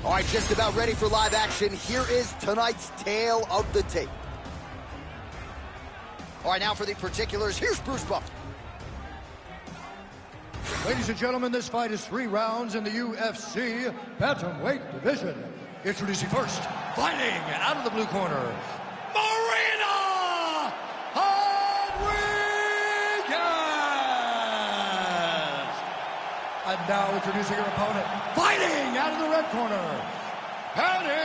All right, just about ready for live action. Here is tonight's tale of the tape. All right, now for the particulars, here's Bruce Buffer. Ladies and gentlemen, this fight is 3 rounds in the UFC bantamweight division. Introducing first, fighting out of the blue corner, Marina Rodriguez! And now introducing her opponent, fighting out of the red corner, Peña.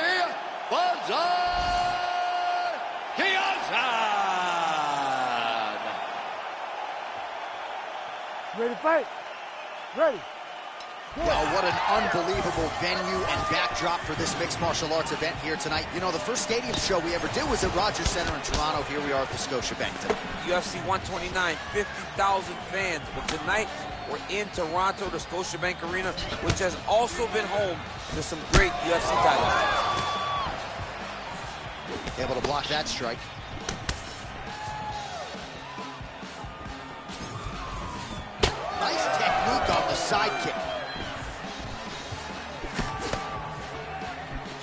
Ready to fight? Ready. Well, what an unbelievable venue and backdrop for this mixed martial arts event here tonight. You know, the first stadium show we ever did was at Rogers Center in Toronto. Here we are at the Scotiabank tonight. UFC 129, 50,000 fans. But tonight, we're in Toronto, the Scotiabank Arena, which has also been home to some great UFC titles. Able to block that strike. Nice technique on the side kick.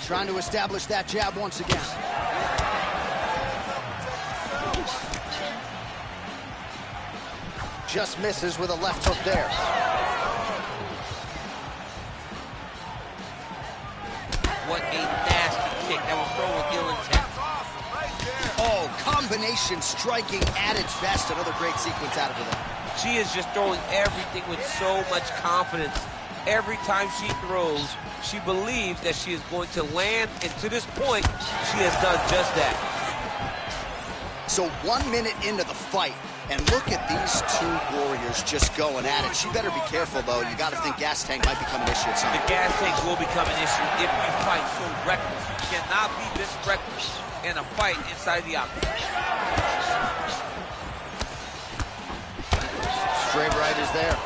Trying to establish that jab once again. Just misses with a left hook there. What a nasty kick. That was thrown with ill intent. Oh, combination striking at its best. Another great sequence out of her there. She is just throwing everything with so much confidence. Every time she throws, she believes that she is going to land, and to this point, she has done just that. So 1 minute into the fight, and look at these two warriors just going at it. She better be careful, though. You got to think gas tank might become an issue at some point. The gas tank will become an issue if you fight so reckless. You cannot be this reckless in a fight inside the octagon. Straight right is there.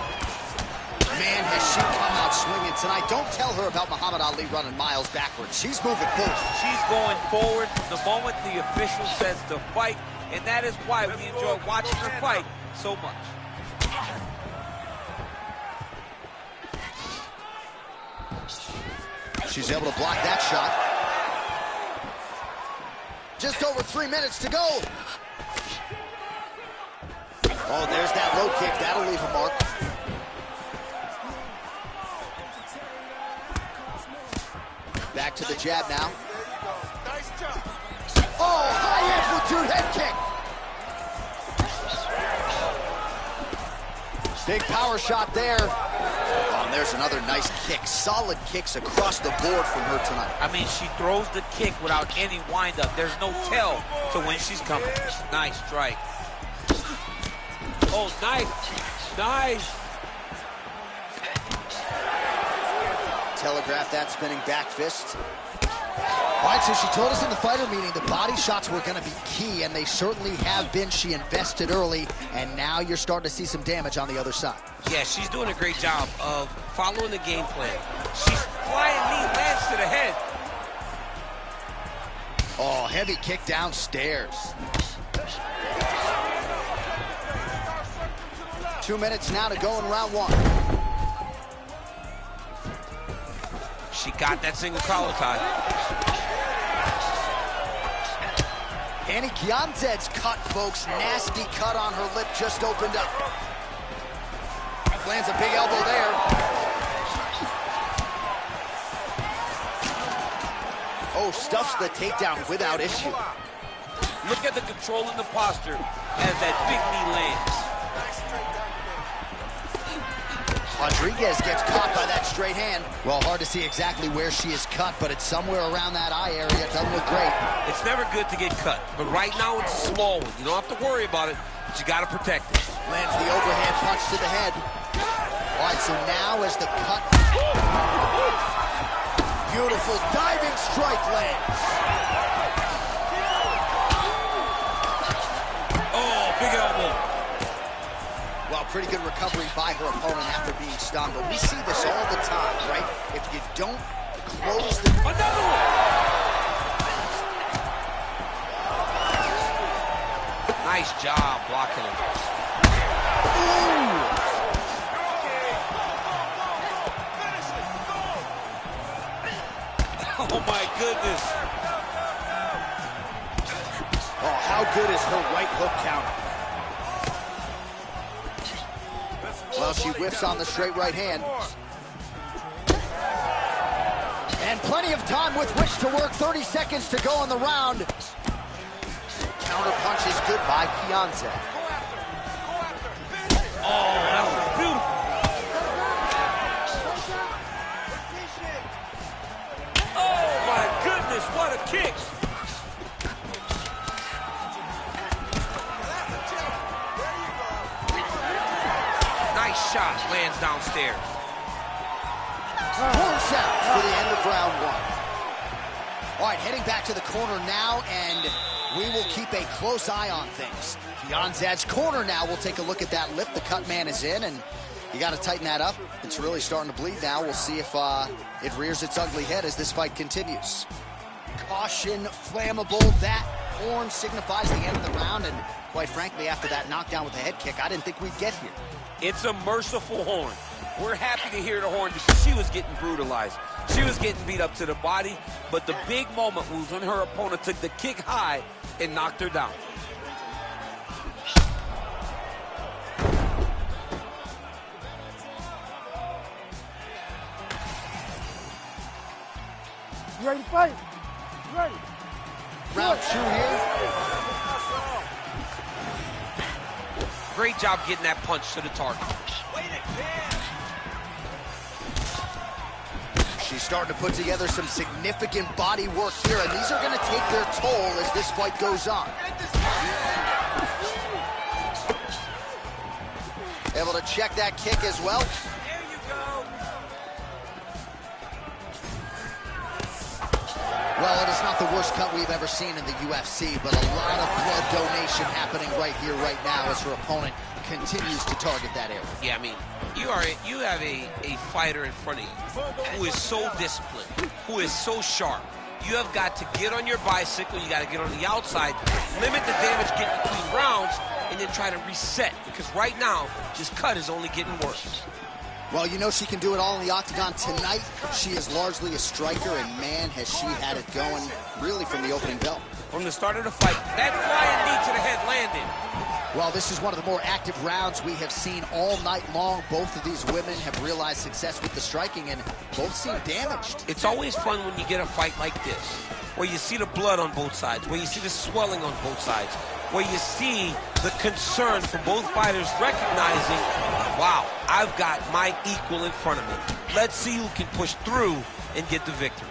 Man, has she come out swinging tonight. Don't tell her about Muhammad Ali running miles backwards. She's moving forward. She's going forward the moment the official says to fight, and that is why we enjoy watching her fight so much. She's able to block that shot. Just over 3 minutes to go. Oh, there's that low kick. That'll leave a mark. Back to the jab now. Oh, high amplitude head kick. Big power shot there. Oh, and there's another nice kick. Solid kicks across the board from her tonight. I mean, she throws the kick without any windup. There's no tell to when she's coming. Nice strike. Oh, nice. Nice. Telegraph that spinning back fist. All right, so she told us in the fighter meeting the body shots were going to be key, and they certainly have been. She invested early, and now you're starting to see some damage on the other side. Yeah, she's doing a great job of following the game plan. She's flying knee, lands to the head. Oh, heavy kick downstairs. 2 minutes now to go in round one. She got that single collar tie. Annie Kianzad's cut, folks. Nasty cut on her lip just opened up. Lands a big elbow there. Oh, stuffs the takedown without issue. Look at the control in the posture as that big knee lands. Rodriguez gets caught by that straight hand. Well, hard to see exactly where she is cut, but it's somewhere around that eye area. It doesn't look great. It's never good to get cut, but right now it's a small one. You don't have to worry about it, but you got to protect it. Lands the overhand punch to the head. All right, so now as the cut... Beautiful diving strike lands. Oh, big elbow. Well, pretty good recovery by her opponent after being stunned, but we see this all the time, right? If you don't close the... Another one! Nice job blocking him. Ooh! Well, she whiffs on the straight right hand. And plenty of time with which to work. 30 seconds to go in the round. Counter punch is good by Peña. Oh, that was beautiful. Oh, my goodness, what a kick. Nice shot, lands downstairs. Horn sounds for the end of round one. All right, heading back to the corner now, and we will keep a close eye on things. Peña's corner now. We'll take a look at that lip. The cut man is in, and you got to tighten that up. It's really starting to bleed now. We'll see if it rears its ugly head as this fight continues. Caution, flammable. That horn signifies the end of the round, and quite frankly, after that knockdown with the head kick, I didn't think we'd get here. It's a merciful horn. We're happy to hear the horn because she was getting brutalized. She was getting beat up to the body, but the big moment was when her opponent took the kick high and knocked her down. You ready to fight? You ready? Round two here. Great job getting that punch to the target. She's starting to put together some significant body work here, and these are going to take their toll as this fight goes on. Able to check that kick as well. There you go. Well, it is not the worst cut we've ever seen in the UFC, but a lot of blood donation happening right here, right now, as her opponent continues to target that area. Yeah, I mean, you have a fighter in front of you who is so disciplined, who is so sharp. You have got to get on your bicycle, you got to get on the outside, limit the damage getting between rounds, and then try to reset, because right now, this cut is only getting worse. Well, you know she can do it all in the octagon tonight. She is largely a striker, and man, has she had it going really from the opening bell. From the start of the fight, that flying knee to the head landed. Well, this is one of the more active rounds we have seen all night long. Both of these women have realized success with the striking, and both seem damaged. It's always fun when you get a fight like this, where you see the blood on both sides, where you see the swelling on both sides, where you see the concern from both fighters recognizing, wow, I've got my equal in front of me. Let's see who can push through and get the victory.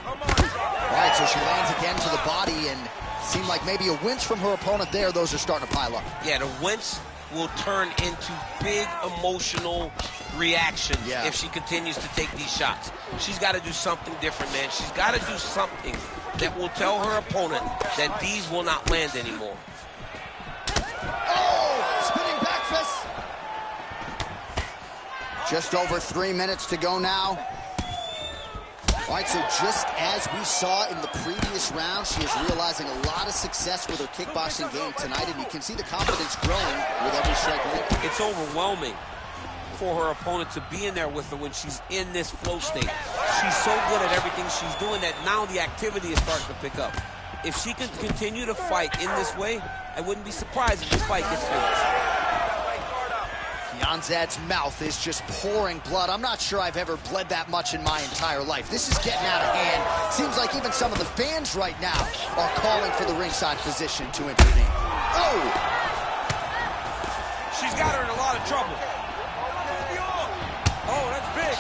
All right, so she lands again to the body, and seemed like maybe a wince from her opponent there. Those are starting to pile up. Yeah, the wince will turn into big emotional reactions if she continues to take these shots. She's got to do something different, man. She's got to do something that will tell her opponent that these will not land anymore. Oh, spinning back fist. Just over 3 minutes to go now. All right, so just as we saw in the previous round, she is realizing a lot of success with her kickboxing game tonight, and you can see the confidence growing with every strike landed. It's overwhelming for her opponent to be in there with her when she's in this flow state. She's so good at everything she's doing that now the activity is starting to pick up. If she can continue to fight in this way, I wouldn't be surprised if this fight gets finished. Peña's mouth is just pouring blood. I'm not sure I've ever bled that much in my entire life. This is getting out of hand. Seems like even some of the fans right now are calling for the ringside physician to intervene. Oh! She's got her in a lot of trouble. Oh, that's big.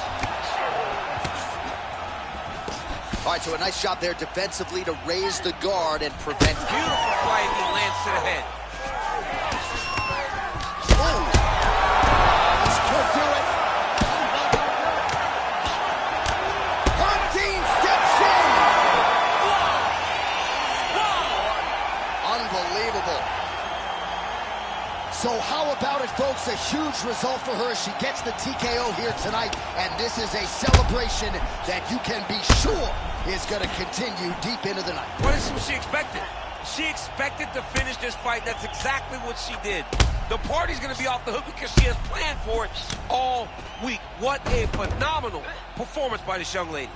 All right, so a nice job there defensively to raise the guard and prevent. Beautiful flying knee lands to the head. Oh! This could do it. Hunting steps in. Unbelievable. So how about it, folks? A huge result for her. She gets the TKO here tonight, and this is a celebration that you can be sure is going to continue deep into the night. What is she expected? She expected to finish this fight. That's exactly what she did. The party's going to be off the hook because she has planned for it all week. What a phenomenal performance by this young lady.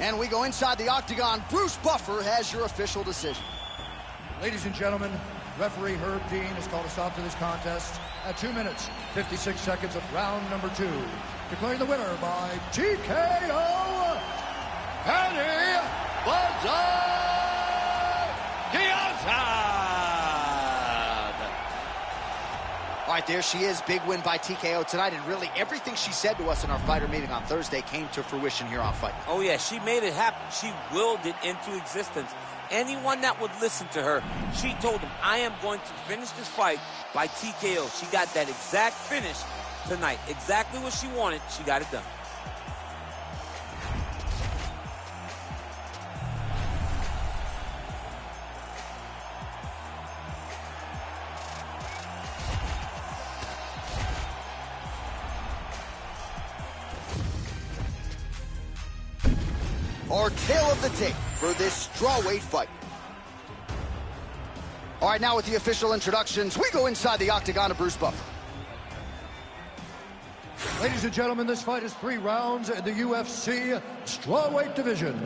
And we go inside the octagon. Bruce Buffer has your official decision. Ladies and gentlemen, referee Herb Dean has called a stop to this contest at 2 minutes, 56 seconds of round number 2. Declaring the winner by TKO, Penny All right, there she is. Big win by TKO tonight. And really, everything she said to us in our fighter meeting on Thursday came to fruition here on Fight. Oh, yeah, she made it happen. She willed it into existence. Anyone that would listen to her, she told them, I am going to finish this fight by TKO. She got that exact finish tonight. Exactly what she wanted. She got it done. Our tale of the tape for this strawweight fight. All right, now with the official introductions, we go inside the octagon of Bruce Buffer. Ladies and gentlemen, this fight is 3 rounds in the UFC strawweight division.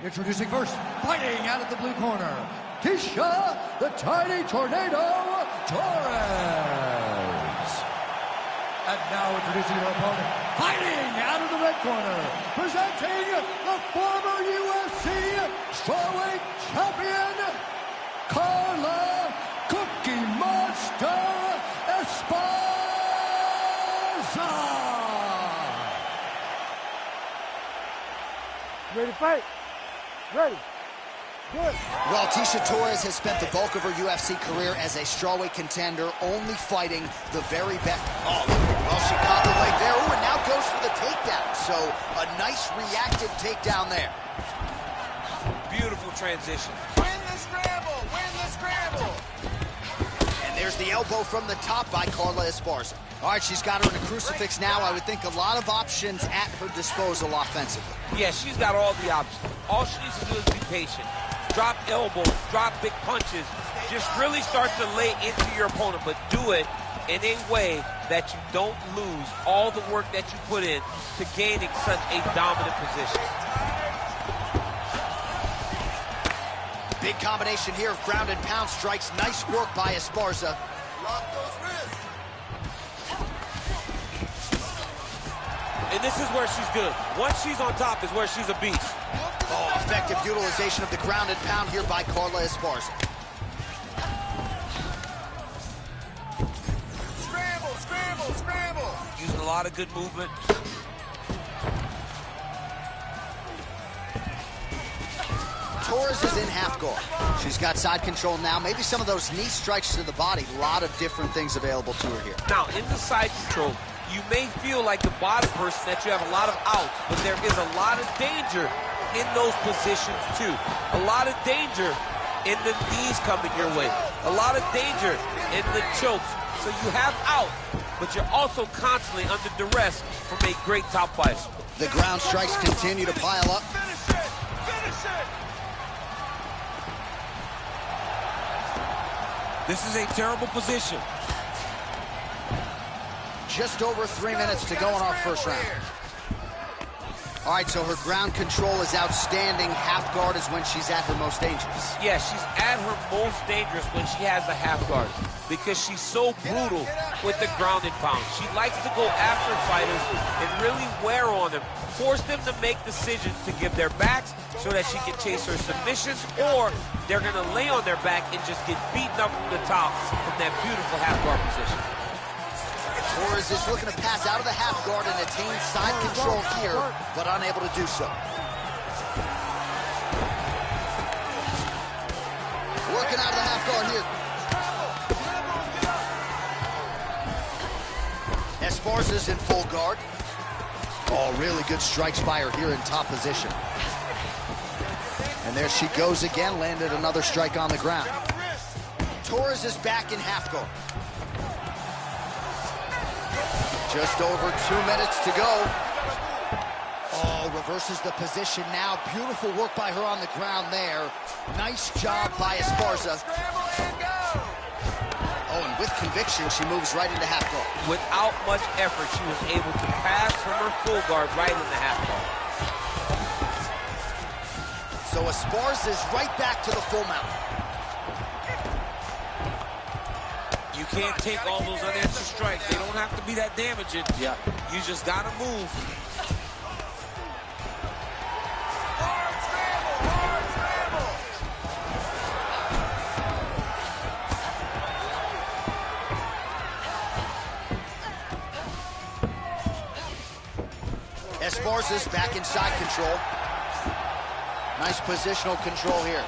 Introducing first, fighting out of the blue corner, Keisha the Tiny Tornado Torres. And now introducing her opponent, fighting out of the red corner, presenting the former UFC strawweight champion, Carla Cookie Monster Esparza. Ready to fight? Ready. Good. Well, Keisha Torres has spent the bulk of her UFC career as a strawweight contender, only fighting the very best. Oh, well, she caught the leg there. Ooh, and now goes for the takedown. So a nice reactive takedown there. Beautiful transition. Win the scramble! Win the scramble! And there's the elbow from the top by Carla Esparza. All right, she's got her in a crucifix now. I would think a lot of options at her disposal offensively. Yeah, she's got all the options. All she needs to do is be patient. Drop elbows, drop big punches. Just really start to lay into your opponent, but do it in a way that you don't lose all the work that you put in to gaining such a dominant position. Big combination here of ground and pound strikes. Nice work by Esparza. Lock those wrists. And this is where she's good. Once she's on top is where she's a beast. Oh, effective utilization of the ground and pound here by Carla Esparza. Scramble, scramble, scramble. Using a lot of good movement. Torres is in half guard. She's got side control now. Maybe some of those knee strikes to the body. A lot of different things available to her here. Now, in the side control, you may feel like the bottom person that you have a lot of outs, but there is a lot of danger in those positions too. A lot of danger in the knees coming your way. A lot of danger in the chokes. So you have out, but you're also constantly under duress from a great top fighter. The ground strikes continue to pile up. Finish it! Finish it! This is a terrible position. Just over 3 minutes to go in our first round. All right, so her ground control is outstanding. Half guard is when she's at her most dangerous. Yeah, she's at her most dangerous when she has the half guard because she's so brutal with the ground and pound. She likes to go after fighters and really wear on them, force them to make decisions to give their backs so that she can chase her submissions, or they're going to lay on their back and just get beaten up from the top from that beautiful half guard position. Torres is looking to pass out of the half guard and attain side control here, but unable to do so. Working out of the half guard here. Esparza's in full guard. Oh, really good strikes by her here in top position. And there she goes again, landed another strike on the ground. Torres is back in half guard. Just over 2 minutes to go. Oh, reverses the position now. Beautiful work by her on the ground there. Nice job by Esparza. Oh, and with conviction, she moves right into half guard. Without much effort, she was able to pass from her full guard right into half guard. So Esparza's right back to the full mount. You can't take all those unanswered strikes. They don't have to be that damaging. Yeah. You just gotta move. Hard scramble, hard scramble. Esparza's back in side control. Nice positional control here.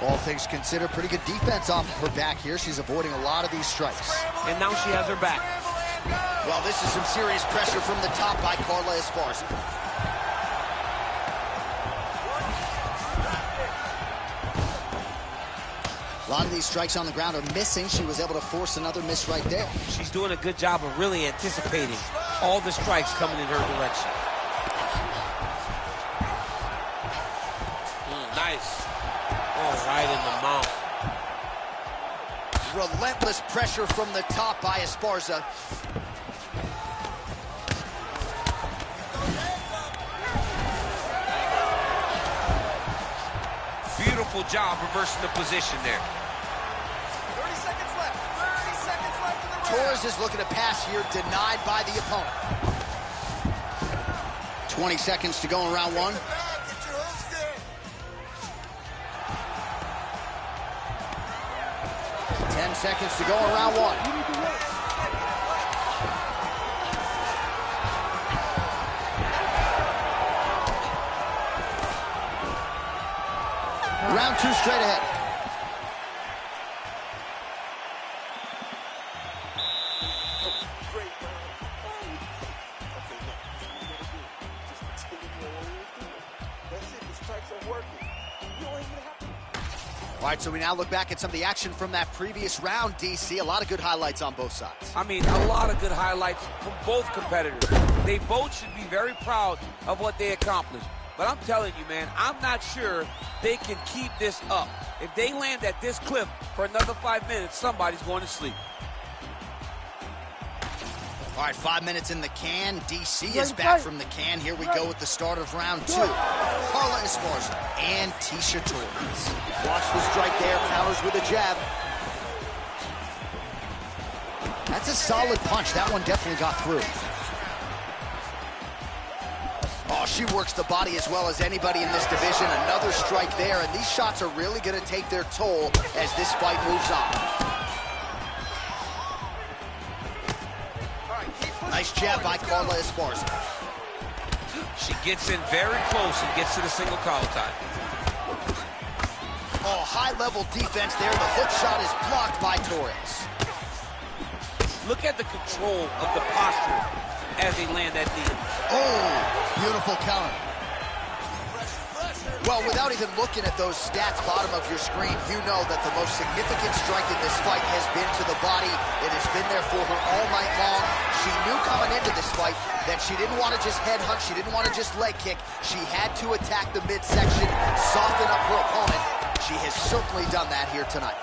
All things considered, pretty good defense off of her back here. She's avoiding a lot of these strikes. And now she has her back. Well, this is some serious pressure from the top by Carla Esparza. A lot of these strikes on the ground are missing. She was able to force another miss right there. She's doing a good job of really anticipating all the strikes coming in her direction. Nice. Oh, right in the mouth. Relentless pressure from the top by Esparza. Beautiful job reversing the position there. 30 seconds left. 30 seconds left in the round. Torres is looking to pass here, denied by the opponent. 20 seconds to go in round one. Get your hooks in. 10 seconds to go in round one. Round two straight ahead. All right, so we now look back at some of the action from that previous round, DC. A lot of good highlights on both sides. I mean, a lot of good highlights from both competitors. They both should be very proud of what they accomplished. But I'm telling you, man, I'm not sure they can keep this up. If they land at this clip for another 5 minutes, somebody's going to sleep. All right, 5 minutes in the can. DC is back from the can. Here we go with the start of round two. Carla Esparza and Tecia Torres. Watch the strike there, counters with a jab. That's a solid punch. That one definitely got through. Oh, she works the body as well as anybody in this division. Another strike there, and these shots are really going to take their toll as this fight moves on. Nice jab by Carla Esparza. She gets in very close and gets to the single collar tie. Oh, high-level defense there. The hook shot is blocked by Torres. Look at the control of the posture as they land that knee. Oh, beautiful counter. Well, without even looking at those stats bottom of your screen, you know that the most significant strike in this fight has been to the body. It has been there for her all night long. She knew coming into this fight that she didn't want to just headhunt, she didn't want to just leg kick. She had to attack the midsection, soften up her opponent. She has certainly done that here tonight.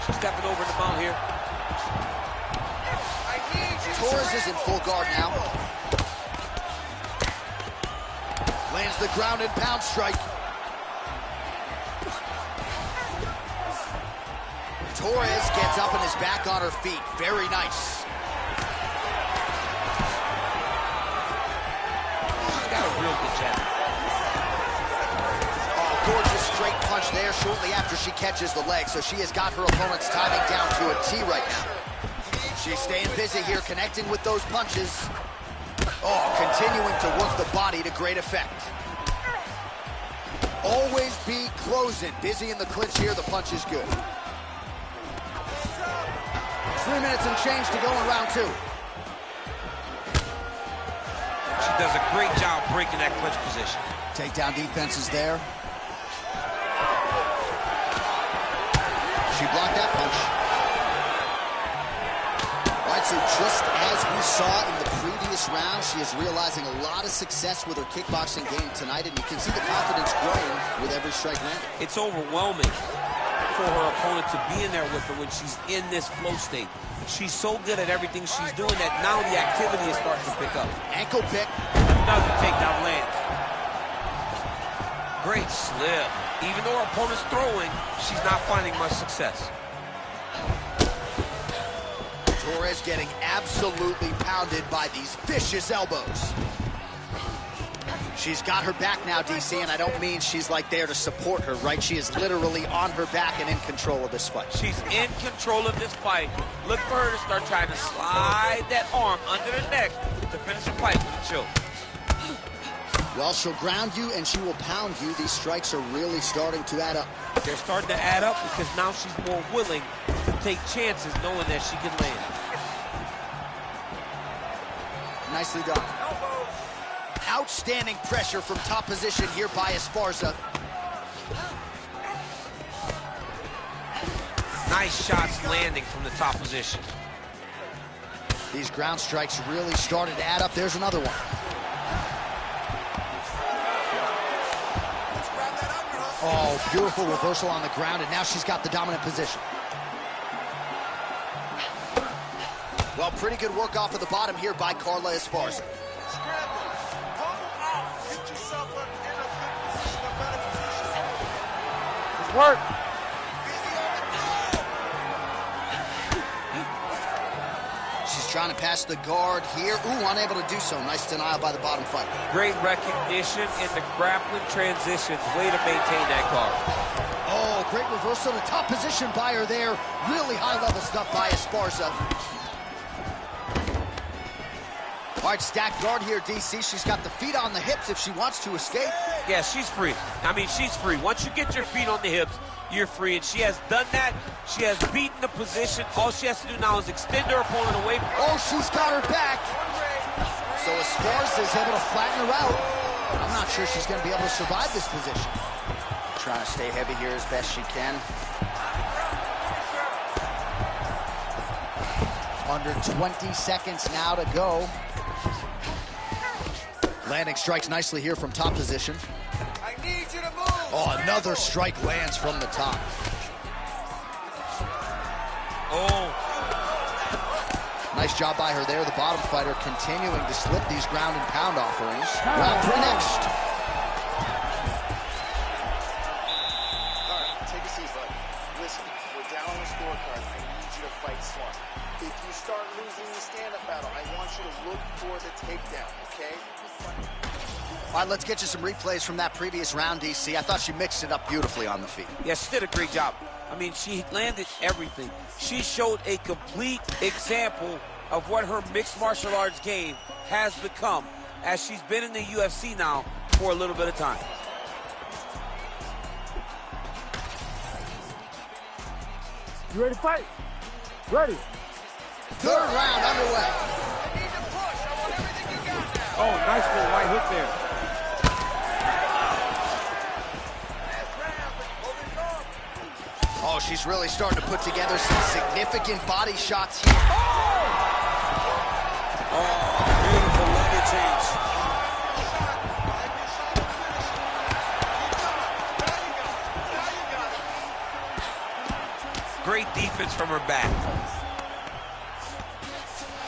She's stepping over the mount here. Torres is in full guard now. Lands the ground and pound strike. Torres gets up and is back on her feet. Very nice. She's got a real good jab. Oh, gorgeous straight punch there shortly after she catches the leg. So she has got her opponent's timing down to a T right now. She's staying busy here, connecting with those punches. Oh, continuing to work the body to great effect. Always be closing. Busy in the clinch here. The punch is good. 3 minutes and change to go in round two. She does a great job breaking that clinch position. Takedown defense is there. She blocked that punch. All right, so just as we saw in the previous round, she is realizing a lot of success with her kickboxing game tonight, and you can see the confidence growing with every strike landed. It's overwhelming. for her opponent to be in there with her when she's in this flow state. She's so good at everything she's doing that now the activity is starting to pick up. Ankle pick. Another takedown land. Great slip. Even though her opponent's throwing, she's not finding much success. Torres getting absolutely pounded by these vicious elbows. She's got her back now, DC, and I don't mean she's like there to support her, right? She is literally on her back and in control of this fight. She's in control of this fight. Look for her to start trying to slide that arm under the neck to finish the fight with a choke. Well, she'll ground you and she will pound you. These strikes are really starting to add up. They're starting to add up because now she's more willing to take chances knowing that she can land. Nicely done. Outstanding pressure from top position here by Esparza. Nice shots landing from the top position. These ground strikes really started to add up. There's another one. Oh, beautiful reversal on the ground, and now she's got the dominant position. Well, pretty good work off of the bottom here by Carla Esparza. Work. She's trying to pass the guard here. Ooh, unable to do so. Nice denial by the bottom fighter. Great recognition in the grappling transitions. Way to maintain that guard. Oh, great reversal to top position by her there. Really high-level stuff by Esparza. All right, stacked guard here, DC. She's got the feet on the hips if she wants to escape. Yeah, she's free. I mean, she's free. Once you get your feet on the hips, you're free. And she has done that. She has beaten the position. All she has to do now is extend her opponent away from her. Oh, she's got her back. So Esparza is able to flatten her out. I'm not sure she's going to be able to survive this position. Trying to stay heavy here as best she can. Under 20 seconds now to go. Landing strikes nicely here from top position. I need you to move. Oh, another strike lands from the top. Oh. Nice job by her there. The bottom fighter continuing to slip these ground and pound offerings. Rountree next. All right, take a seat, bud. Listen, we're down on the scorecard. I need you to fight smart. If you start losing the stand-up battle, I want you to look for the takedown, okay? All right, let's get you some replays from that previous round, DC. I thought she mixed it up beautifully on the feet. Yeah, she did a great job. I mean, she landed everything. She showed a complete example of what her mixed martial arts game has become as she's been in the UFC now for a little bit of time. You ready to fight? Ready. Third round underway. I need to push. I want everything you got now. Oh, nice little right hook there. Oh, she's really starting to put together some significant body shots here. Oh, beautiful leg change. Great defense from her back.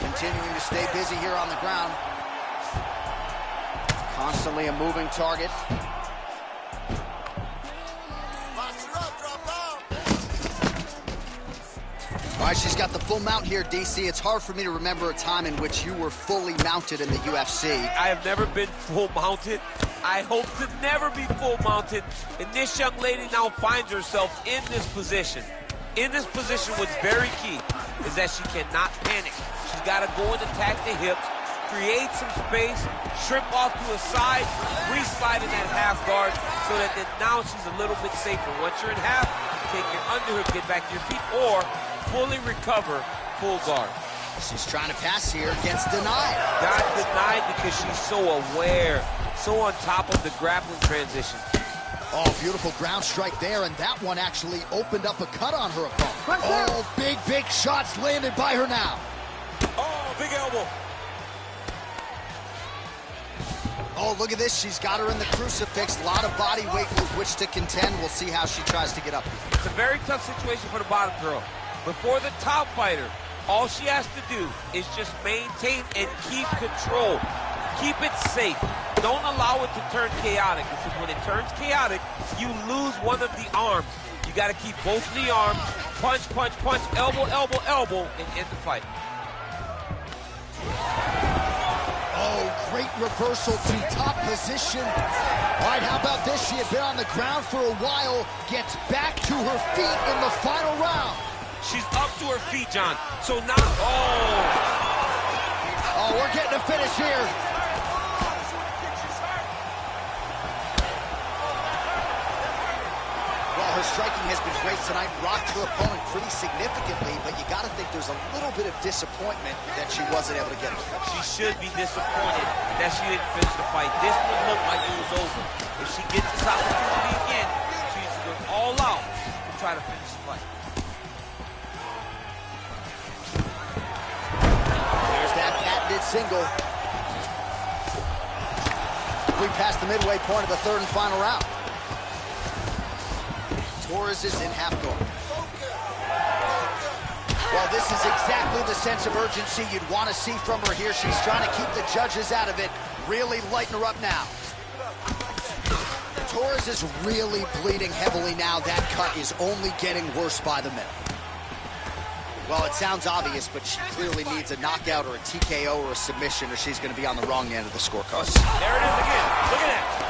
Continuing to stay busy here on the ground. Constantly a moving target. All right, she's got the full mount here, DC. It's hard for me to remember a time in which you were fully mounted in the UFC. I have never been full mounted. I hope to never be full mounted. And this young lady now finds herself in this position. In this position, what's very key is that she cannot panic. She's got to go and attack the hips, create some space, shrimp off to a side, re-slide in that half guard so that then now she's a little bit safer. Once you're in half, take your underhook, get back to your feet, or fully recover, full guard. She's trying to pass here, gets denied. Got denied because she's so aware, so on top of the grappling transition. Oh, beautiful ground strike there, and that one actually opened up a cut on her opponent. Right there. Oh, big shots landed by her now. Oh, big elbow. Oh, look at this. She's got her in the crucifix. A lot of body weight with which to contend. We'll see how she tries to get up. It's a very tough situation for the bottom girl. Before the top fighter, all she has to do is just maintain and keep control. Keep it safe. Don't allow it to turn chaotic, because when it turns chaotic, you lose one of the arms. You got to keep both of the arms, punch, punch, punch, elbow, elbow, elbow, and end the fight. Oh, great reversal to top position. All right, how about this? She had been on the ground for a while, gets back to her feet in the final round. She's up to her feet, John. So now, Oh, we're getting a finish here. Well, her striking has been great tonight, rocked her opponent pretty significantly, but you got to think there's a little bit of disappointment that she wasn't able to get it. She should be disappointed that she didn't finish the fight. This would look like it was over. If she gets this opportunity again, she's going all out to try to finish the fight. There's that patented single. We passed the midway point of the third and final round. Torres is in half guard. Well, this is exactly the sense of urgency you'd want to see from her here. She's trying to keep the judges out of it, really lighten her up now. Torres is really bleeding heavily now. That cut is only getting worse by the minute. Well, it sounds obvious, but she clearly needs a knockout or a TKO or a submission, or she's going to be on the wrong end of the scorecard. There it is again. Look at that.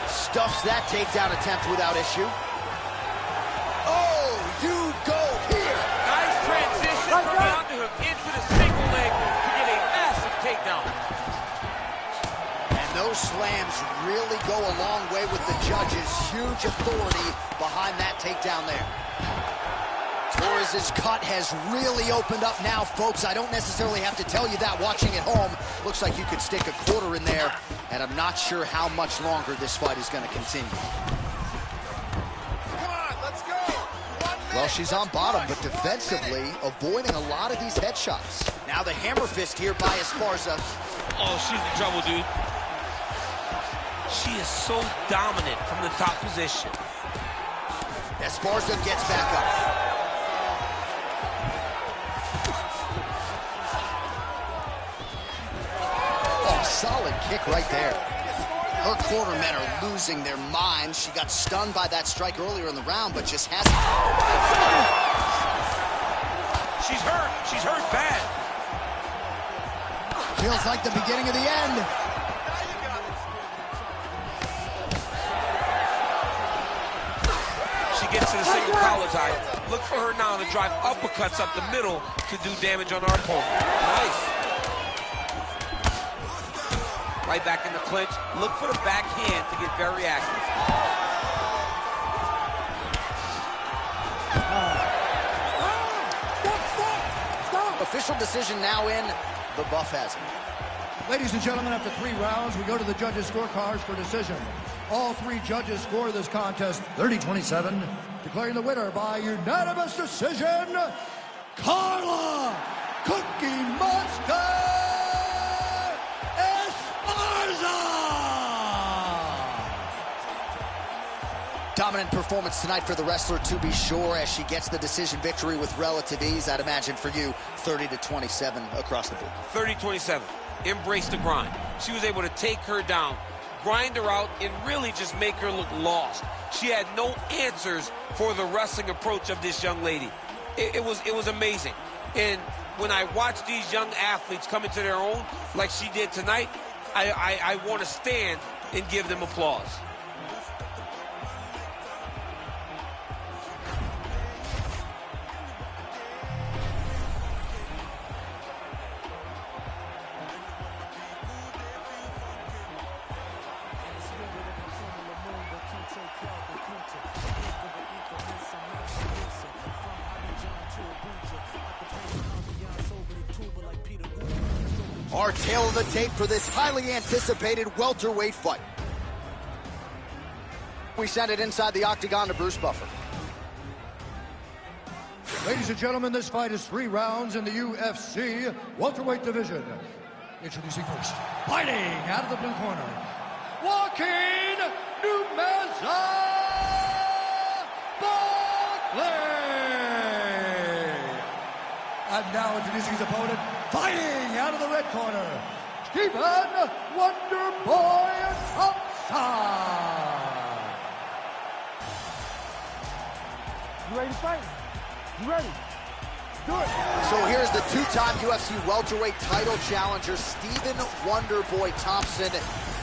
Stuffs that takedown attempt without issue. Oh, you go here. Nice transition from the underhook into the single leg to get a massive takedown. And those slams really go a long way with the judges. Huge authority behind that takedown there. Torres' cut has really opened up now, folks. I don't necessarily have to tell you that watching at home. Looks like you could stick a quarter in there, and I'm not sure how much longer this fight is going to continue. Come on, let's go. 1 minute. Well, she's on bottom, but defensively avoiding a lot of these headshots. Now the hammer fist here by Esparza. Oh, she's in trouble, dude. She is so dominant from the top position. Esparza gets back up. Solid kick right there. Her cornermen are losing their minds. She got stunned by that strike earlier in the round, but just hasn't. She's hurt. She's hurt bad. Feels like the beginning of the end. She gets to the single collar tie. Look for her now to drive uppercuts up the middle to do damage on our opponent. Nice. Right back in the clinch. Look for the backhand to get very active. Stop. Official decision now in. The buff has it. Ladies and gentlemen, after 3 rounds, we go to the judges' scorecards for decision. All 3 judges score this contest 30-27, declaring the winner by unanimous decision, Carla Cookie Monster Esparza! Dominant performance tonight for the wrestler, to be sure, as she gets the decision victory with relative ease. I'd imagine for you, 30-27 across the board. 30-27. Embrace the grind. She was able to take her down, grind her out, and really just make her look lost. She had no answers for the wrestling approach of this young lady. It was amazing. And when I watch these young athletes come into their own, like she did tonight, I want to stand and give them applause. Our tail of the tape for this highly anticipated welterweight fight. We send it inside the octagon to Bruce Buffer. Ladies and gentlemen, this fight is 3 rounds in the UFC welterweight division. Introducing first, fighting out of the blue corner, walking Numeza Barkley. And now introducing his opponent, fighting out of the red corner, Stephen Wonderboy Thompson. You ready to fight? You ready? Do it. So here's the 2-time UFC welterweight title challenger, Stephen Wonderboy Thompson.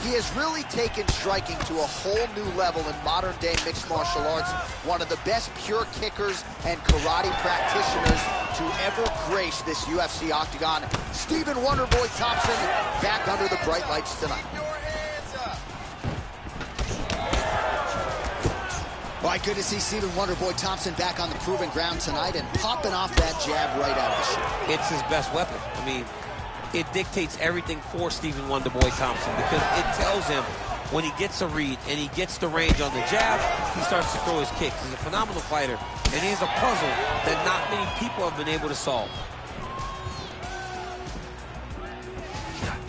He has really taken striking to a whole new level in modern-day mixed martial arts. One of the best pure kickers and karate practitioners to ever grace this UFC octagon. Stephen Wonderboy Thompson back under the bright lights tonight. All right, good to see Stephen Wonderboy Thompson back on the proven ground tonight and popping off that jab right out of the chute. It's his best weapon. I mean, it dictates everything for Stephen Wonderboy Thompson because it tells him when he gets a read and he gets the range on the jab, he starts to throw his kicks. He's a phenomenal fighter, and he's a puzzle that not many people have been able to solve.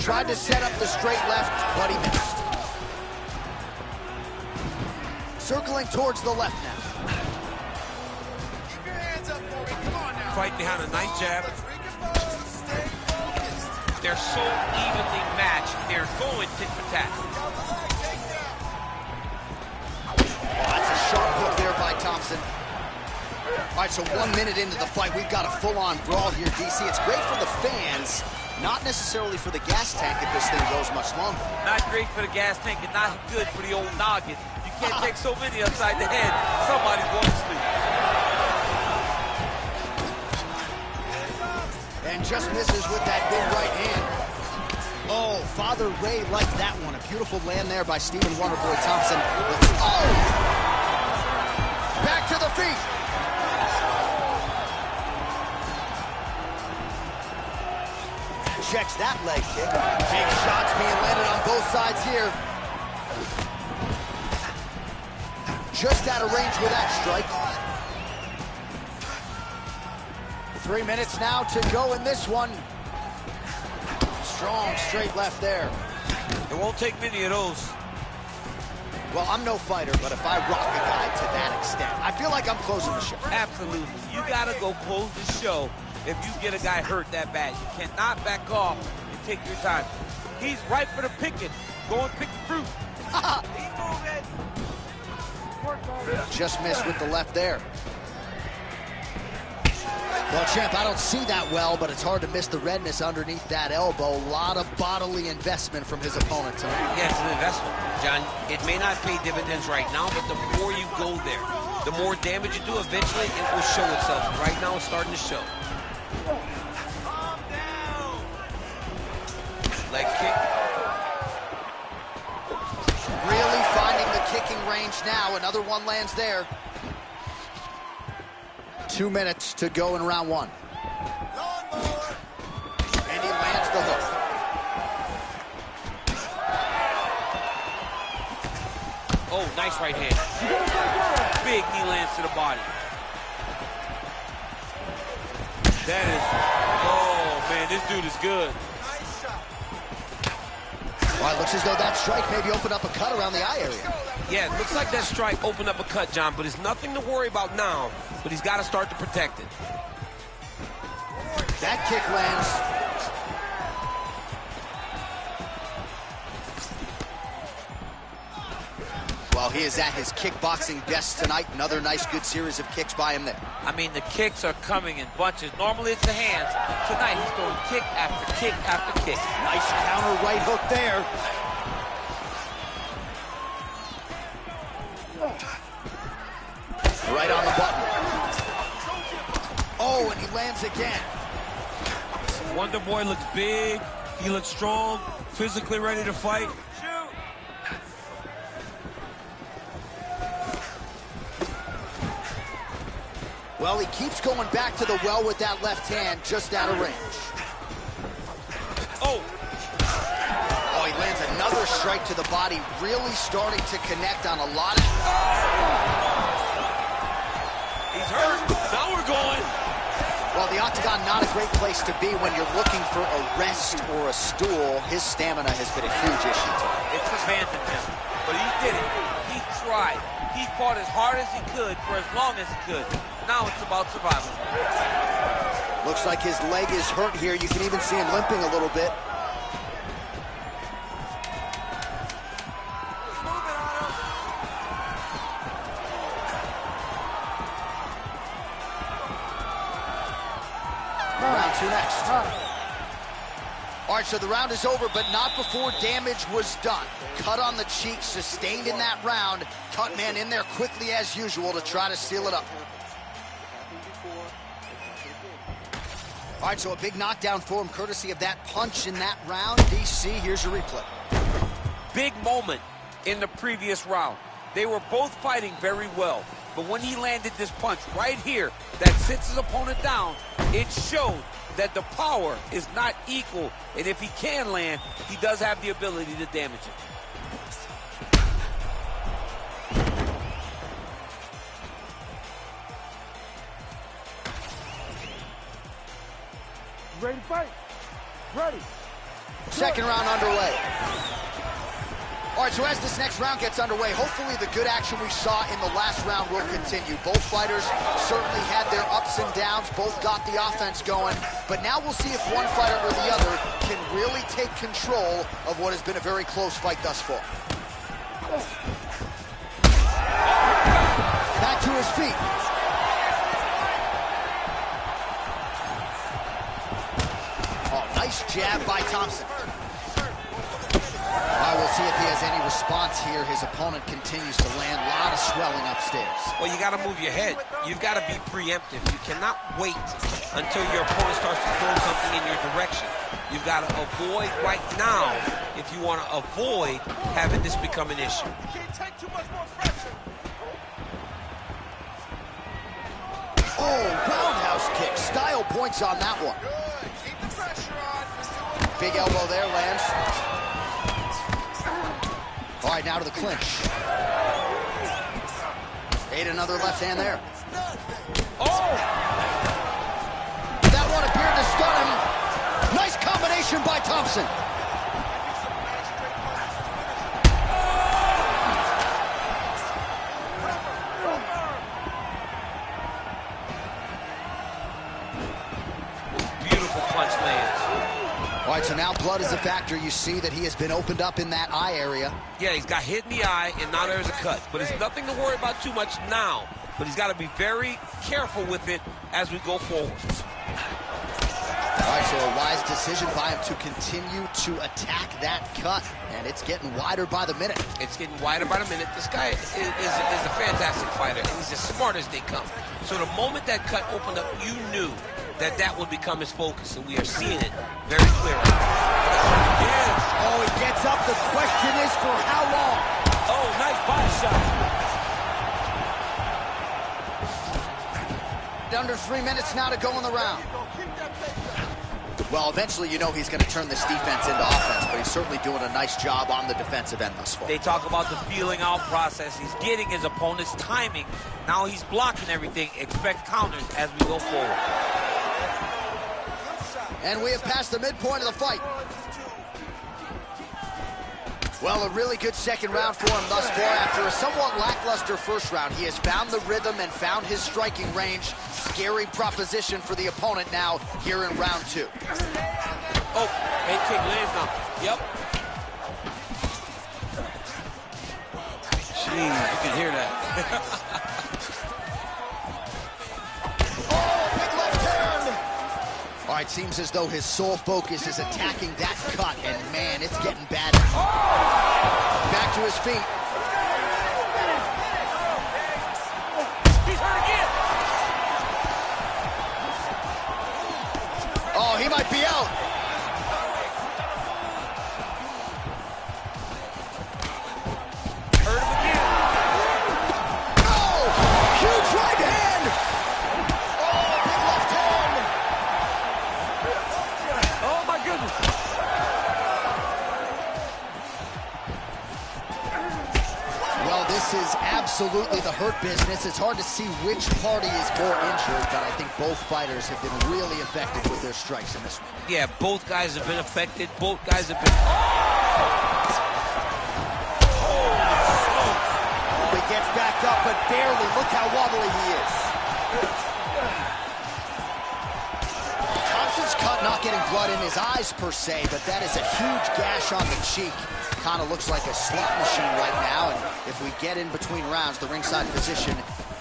Tried to set up the straight left, but he missed. Circling towards the left now. Keep your hands up for me. Come on now. Fight behind a nice jab. Stay focused. They're so evenly matched. They're going tit for tat. Oh, that's a sharp hook there by Thompson. All right, so 1 minute into the fight, we've got a full-on brawl here, DC. It's great for the fans, not necessarily for the gas tank if this thing goes much longer. Not great for the gas tank and not good for the old noggin. You can't take so many upside the head. Somebody's going to sleep. And just misses with that big right hand. Oh, Father Ray liked that one. A beautiful land there by Stephen Wonderboy Thompson. Oh! Back to the feet. Checks that leg kick. Big shots being landed on both sides here. Just out of range with that strike. 3 minutes now to go in this one. Strong straight left there. It won't take many of those. Well, I'm no fighter, but if I rock a guy to that extent, I feel like I'm closing the show. Absolutely. You got to go close the show if you get a guy hurt that bad. You cannot back off and take your time. He's ripe for the picking. Go and pick the fruit. Keep moving. Just missed with the left there. Well, champ, I don't see that well, but it's hard to miss the redness underneath that elbow. A lot of bodily investment from his opponent tonight. Yeah, it's an investment, John. It may not pay dividends right now, but the more you go there, the more damage you do, eventually it will show itself. Right now, it's starting to show. Calm down. Leg kick. Really finding the kicking range now. Another one lands there. 2 minutes to go in round one. Lawnmower. And he lands the hook. Oh, nice right hand. Big knee lands to the body. That is, oh man, this dude is good. Nice shot. Well, it looks as though that strike maybe opened up a cut around the eye area. Yeah, it looks like that strike opened up a cut, John, but it's nothing to worry about now, but he's got to start to protect it. That kick lands. Well, he is at his kickboxing best tonight. Another nice, good series of kicks by him there. I mean, the kicks are coming in bunches. Normally it's the hands. Tonight he's throwing kick after kick after kick. Nice counter right hook there. Right on the button. Oh, and he lands again. Wonderboy looks big. He looks strong, physically ready to fight. Well, he keeps going back to the well with that left hand, just out of range. Oh! Oh, he lands another strike to the body, really starting to connect on a lot of... He's hurt. Now we're going. Well, the octagon, not a great place to be when you're looking for a rest or a stool. His stamina has been a huge issue tonight. It's abandoned him, but he did it. He tried. He fought as hard as he could for as long as he could. Now it's about survival. Looks like his leg is hurt here. You can even see him limping a little bit. Round 2 next. All right, so the round is over, but not before damage was done. Cut on the cheek, sustained in that round. Cutman in there quickly as usual to try to seal it up. All right, so a big knockdown for him, courtesy of that punch in that round. DC, here's your replay. Big moment in the previous round. They were both fighting very well, but when he landed this punch right here that sits his opponent down, it showed that the power is not equal, and if he can land, he does have the ability to damage it. Ready to fight? Ready. Second round underway. All right, so as this next round gets underway, hopefully the good action we saw in the last round will continue. Both fighters certainly had their ups and downs, both got the offense going, but now we'll see if one fighter or the other can really take control of what has been a very close fight thus far. Back to his feet. Oh, nice jab by Thompson. We'll see if he has any response here. His opponent continues to land. A lot of swelling upstairs. Well, you got to move your head. You've got to be preemptive. You cannot wait until your opponent starts to throw something in your direction. You've got to avoid right now if you want to avoid having this become an issue. You can't take too much more pressure. Oh, roundhouse kick. Style points on that one. Good. Keep the pressure on. Big elbow there, lands. All right, now to the clinch. Ate another left hand there. Oh! That one appeared to stun him. Nice combination by Thompson. Beautiful punch lands. All right, so now blood is a factor. You see that he has been opened up in that eye area. Yeah, he's got hit in the eye, and now there's a cut. But it's nothing to worry about too much now. But he's got to be very careful with it as we go forward. All right, so a wise decision by him to continue to attack that cut. And it's getting wider by the minute. It's getting wider by the minute. This guy is a fantastic fighter, and he's as smart as they come. So the moment that cut opened up, you knew that that would become his focus, and we are seeing it very clearly. Yes. Oh, he gets up. The question is for how long? Oh, nice body shot. Under 3 minutes now to go in the round. Well, eventually you know he's going to turn this defense into offense, but he's certainly doing a nice job on the defensive end thus far. They talk about the feeling out process. He's getting his opponent's timing. Now he's blocking everything. Expect counters as we go forward. And we have passed the midpoint of the fight. Well, a really good second round for him thus far. After a somewhat lackluster first round, he has found the rhythm and found his striking range. Scary proposition for the opponent now here in round 2. Oh, head kick lands now. Yep. Jeez, you can hear that. Oh, big left hand! All right, seems as though his sole focus is attacking that cut, and man, it's getting bad. Back to his feet. He's hurt again. Oh, he might be out. Hurt him again. Oh, huge right hand. Oh, big left hand. Oh, my goodness. absolutely the hurt business. It's hard to see which party is more injured, but I think both fighters have been really effective with their strikes in this one. Yeah, both guys have been affected. Both guys have been... He gets back up, but barely. Look how wobbly he is. Thompson's cut not getting blood in his eyes per se, but that is a huge gash on the cheek. Kind of looks like a slot machine right now, and if we get in between rounds, the ringside physician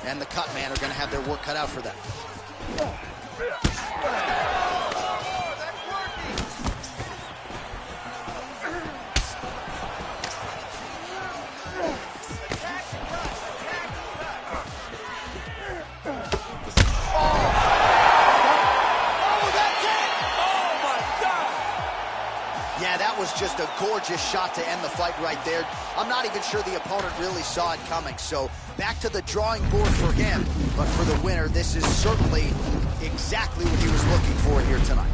and the cut man are going to have their work cut out for them. Yeah, that was just a gorgeous shot to end the fight right there. I'm not even sure the opponent really saw it coming. So back to the drawing board for him. But for the winner, this is certainly exactly what he was looking for here tonight.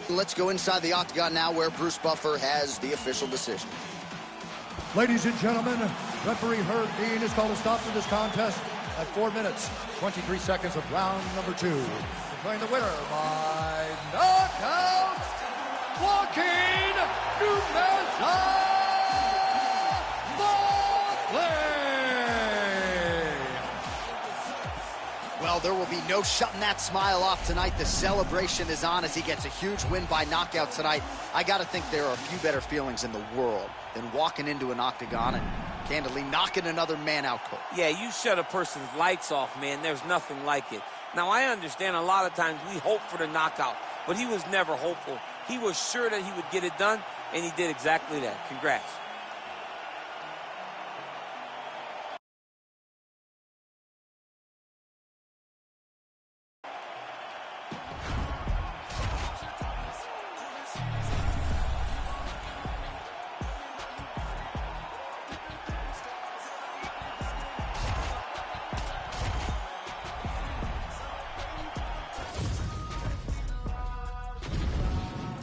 Let's go inside the octagon now, where Bruce Buffer has the official decision. Ladies and gentlemen, referee Herb Dean has called a stop to this contest at 4 minutes, 23 seconds of round number 2. Declaring the winner by knockout, Joaquin Numeza. Well, there will be no shutting that smile off tonight. The celebration is on as he gets a huge win by knockout tonight. I got to think there are a few better feelings in the world than walking into an octagon and candidly knocking another man out cold. Yeah, you shut a person's lights off, man. There's nothing like it. Now, I understand a lot of times we hope for the knockout, but he was never hopeful. He was sure that he would get it done, and he did exactly that. Congrats.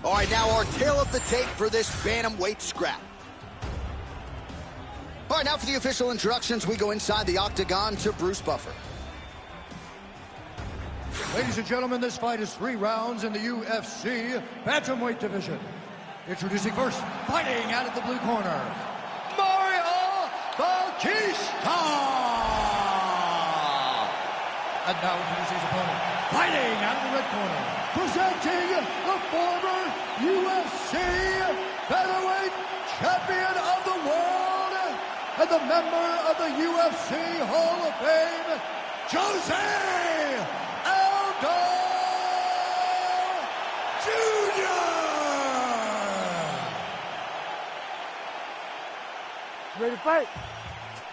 All right, now our tail of the tape for this bantamweight scrap. All right, now for the official introductions, we go inside the octagon to Bruce Buffer. Ladies and gentlemen, this fight is 3 rounds in the UFC bantamweight division. Introducing first, fighting out of the blue corner, Mario Bautista. And now introducing his opponent, fighting out of the red corner, presenting the former UFC featherweight champion of the world and the member of the UFC Hall of Fame, Jose Aldo Jr. Ready to fight?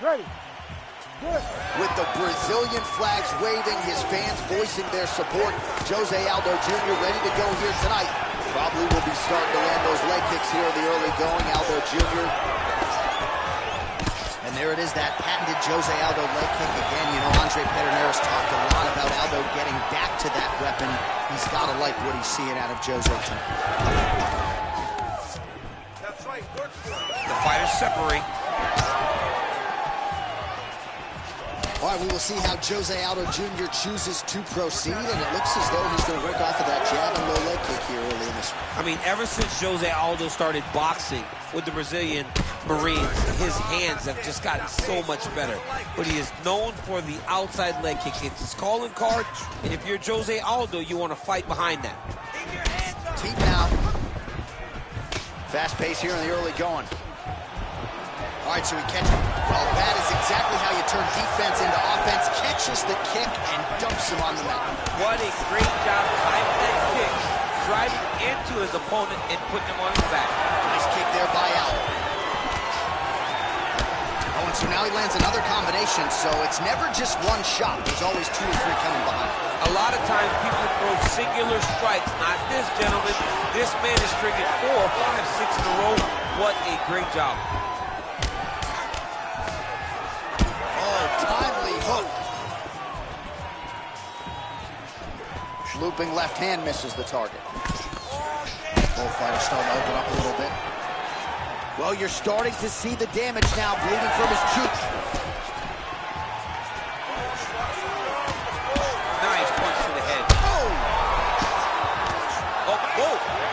Ready. Good. With the Brazilian flags waving, his fans voicing their support, Jose Aldo Jr. ready to go here tonight. Probably will be starting to land those leg kicks here in the early going, Aldo Jr. And there it is, that patented Jose Aldo leg kick again. You know, Andre Pereira's talked a lot about Aldo getting back to that weapon. He's got to like what he's seeing out of Jose tonight. That's right, work for it. The fighters separate. All right, we will see how Jose Aldo Jr. chooses to proceed, and it looks as though he's going to work off of that jab and low leg kick here early in this one. I mean, ever since Jose Aldo started boxing with the Brazilian Marines, his hands have just gotten so much better. But he is known for the outside leg kick. It's his calling card, and if you're Jose Aldo, you want to fight behind that. Team now. Fast pace here in the early going. All right, so he catches. Well, that is exactly how you turn defense into offense. Catches the kick and dumps him on the mat. What a great job timing that kick, driving into his opponent and putting him on his back. Nice kick there by Aldo. Oh, and so now he lands another combination, so it's never just one shot. There's always 2 or 3 coming behind. A lot of times people throw singular strikes. Not this, gentlemen. This man is stringing 4, 5, 6 in a row, What a great job. Oh, timely hook. Looping left hand misses the target. Both fighters starting to open up a little bit. Well, you're starting to see the damage now, bleeding from his cheek. Nice punch to the head. Oh! Oh,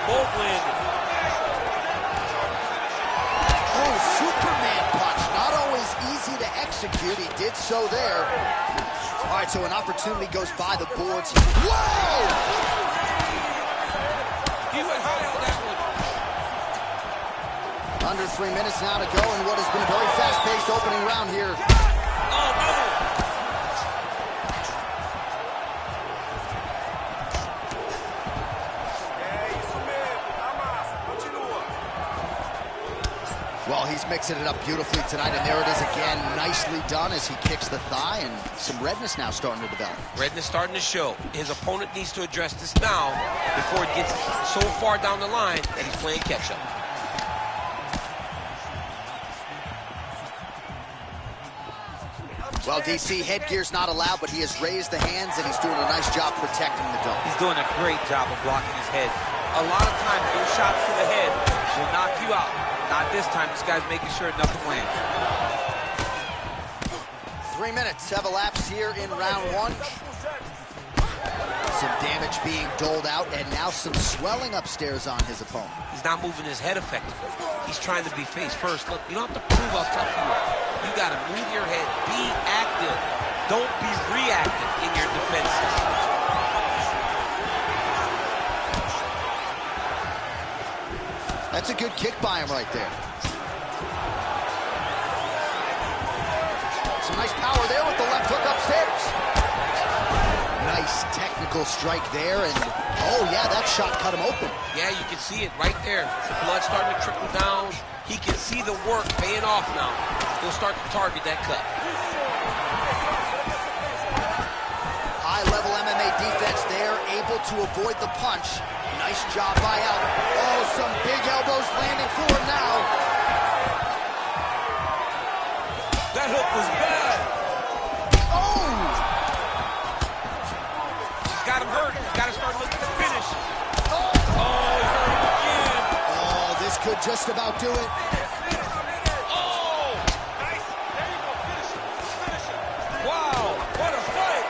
both landed. Oh, Superman punch. Not always easy to execute. He did so there. All right, so an opportunity goes by the boards. Whoa! He went high on that one. Under 3 minutes now to go in what has been a very fast-paced opening round here. Oh, no. Well, he's mixing it up beautifully tonight, and there it is again. Nicely done as he kicks the thigh, and some redness now starting to develop. Redness starting to show. His opponent needs to address this now before it gets so far down the line that he's playing catch-up. Well, DC, headgear's not allowed, but he has raised the hands, and he's doing a nice job protecting the dome. He's doing a great job of blocking his head. A lot of times, those shots to the head will knock you out. Not this time. This guy's making sure nothing lands. 3 minutes have elapsed here in round one. Some damage being doled out, and now some swelling upstairs on his opponent. He's not moving his head effectively. He's trying to be face first. Look, you don't have to prove how tough you are. You got to move your head. Be active. Don't be reactive in your defenses. That's a good kick by him right there. Some nice power there with the left hook upstairs. Nice technical strike there, and oh yeah, that shot cut him open. Yeah, you can see it right there. The blood starting to trickle down. He can see the work paying off now. He'll start to target that cut. High-level MMA defense there, able to avoid the punch. Nice job by Alvin. Oh, some big elbows landing for him now. That hook was bad. Oh! He's got him hurt. He's got to start looking to finish. Oh! Oh, he hurt him again. Oh, this could just about do it. Oh! Nice. There you go. Finish him. Finish him. Wow. What a fight.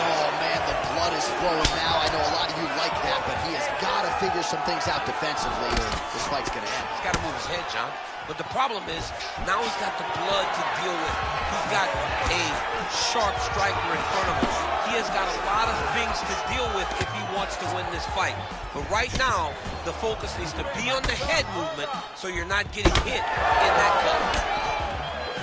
Oh, man, the blood is flowing now. I know a lot of you like that, but he has got to figure some things out defensively, or this fight's going to end. He's got to move his head, John. But the problem is, now he's got the blood to deal with. He's got a sharp striker in front of him. He has got a lot of things to deal with if he wants to win this fight. But right now, the focus needs to be on the head movement so you're not getting hit in that cut.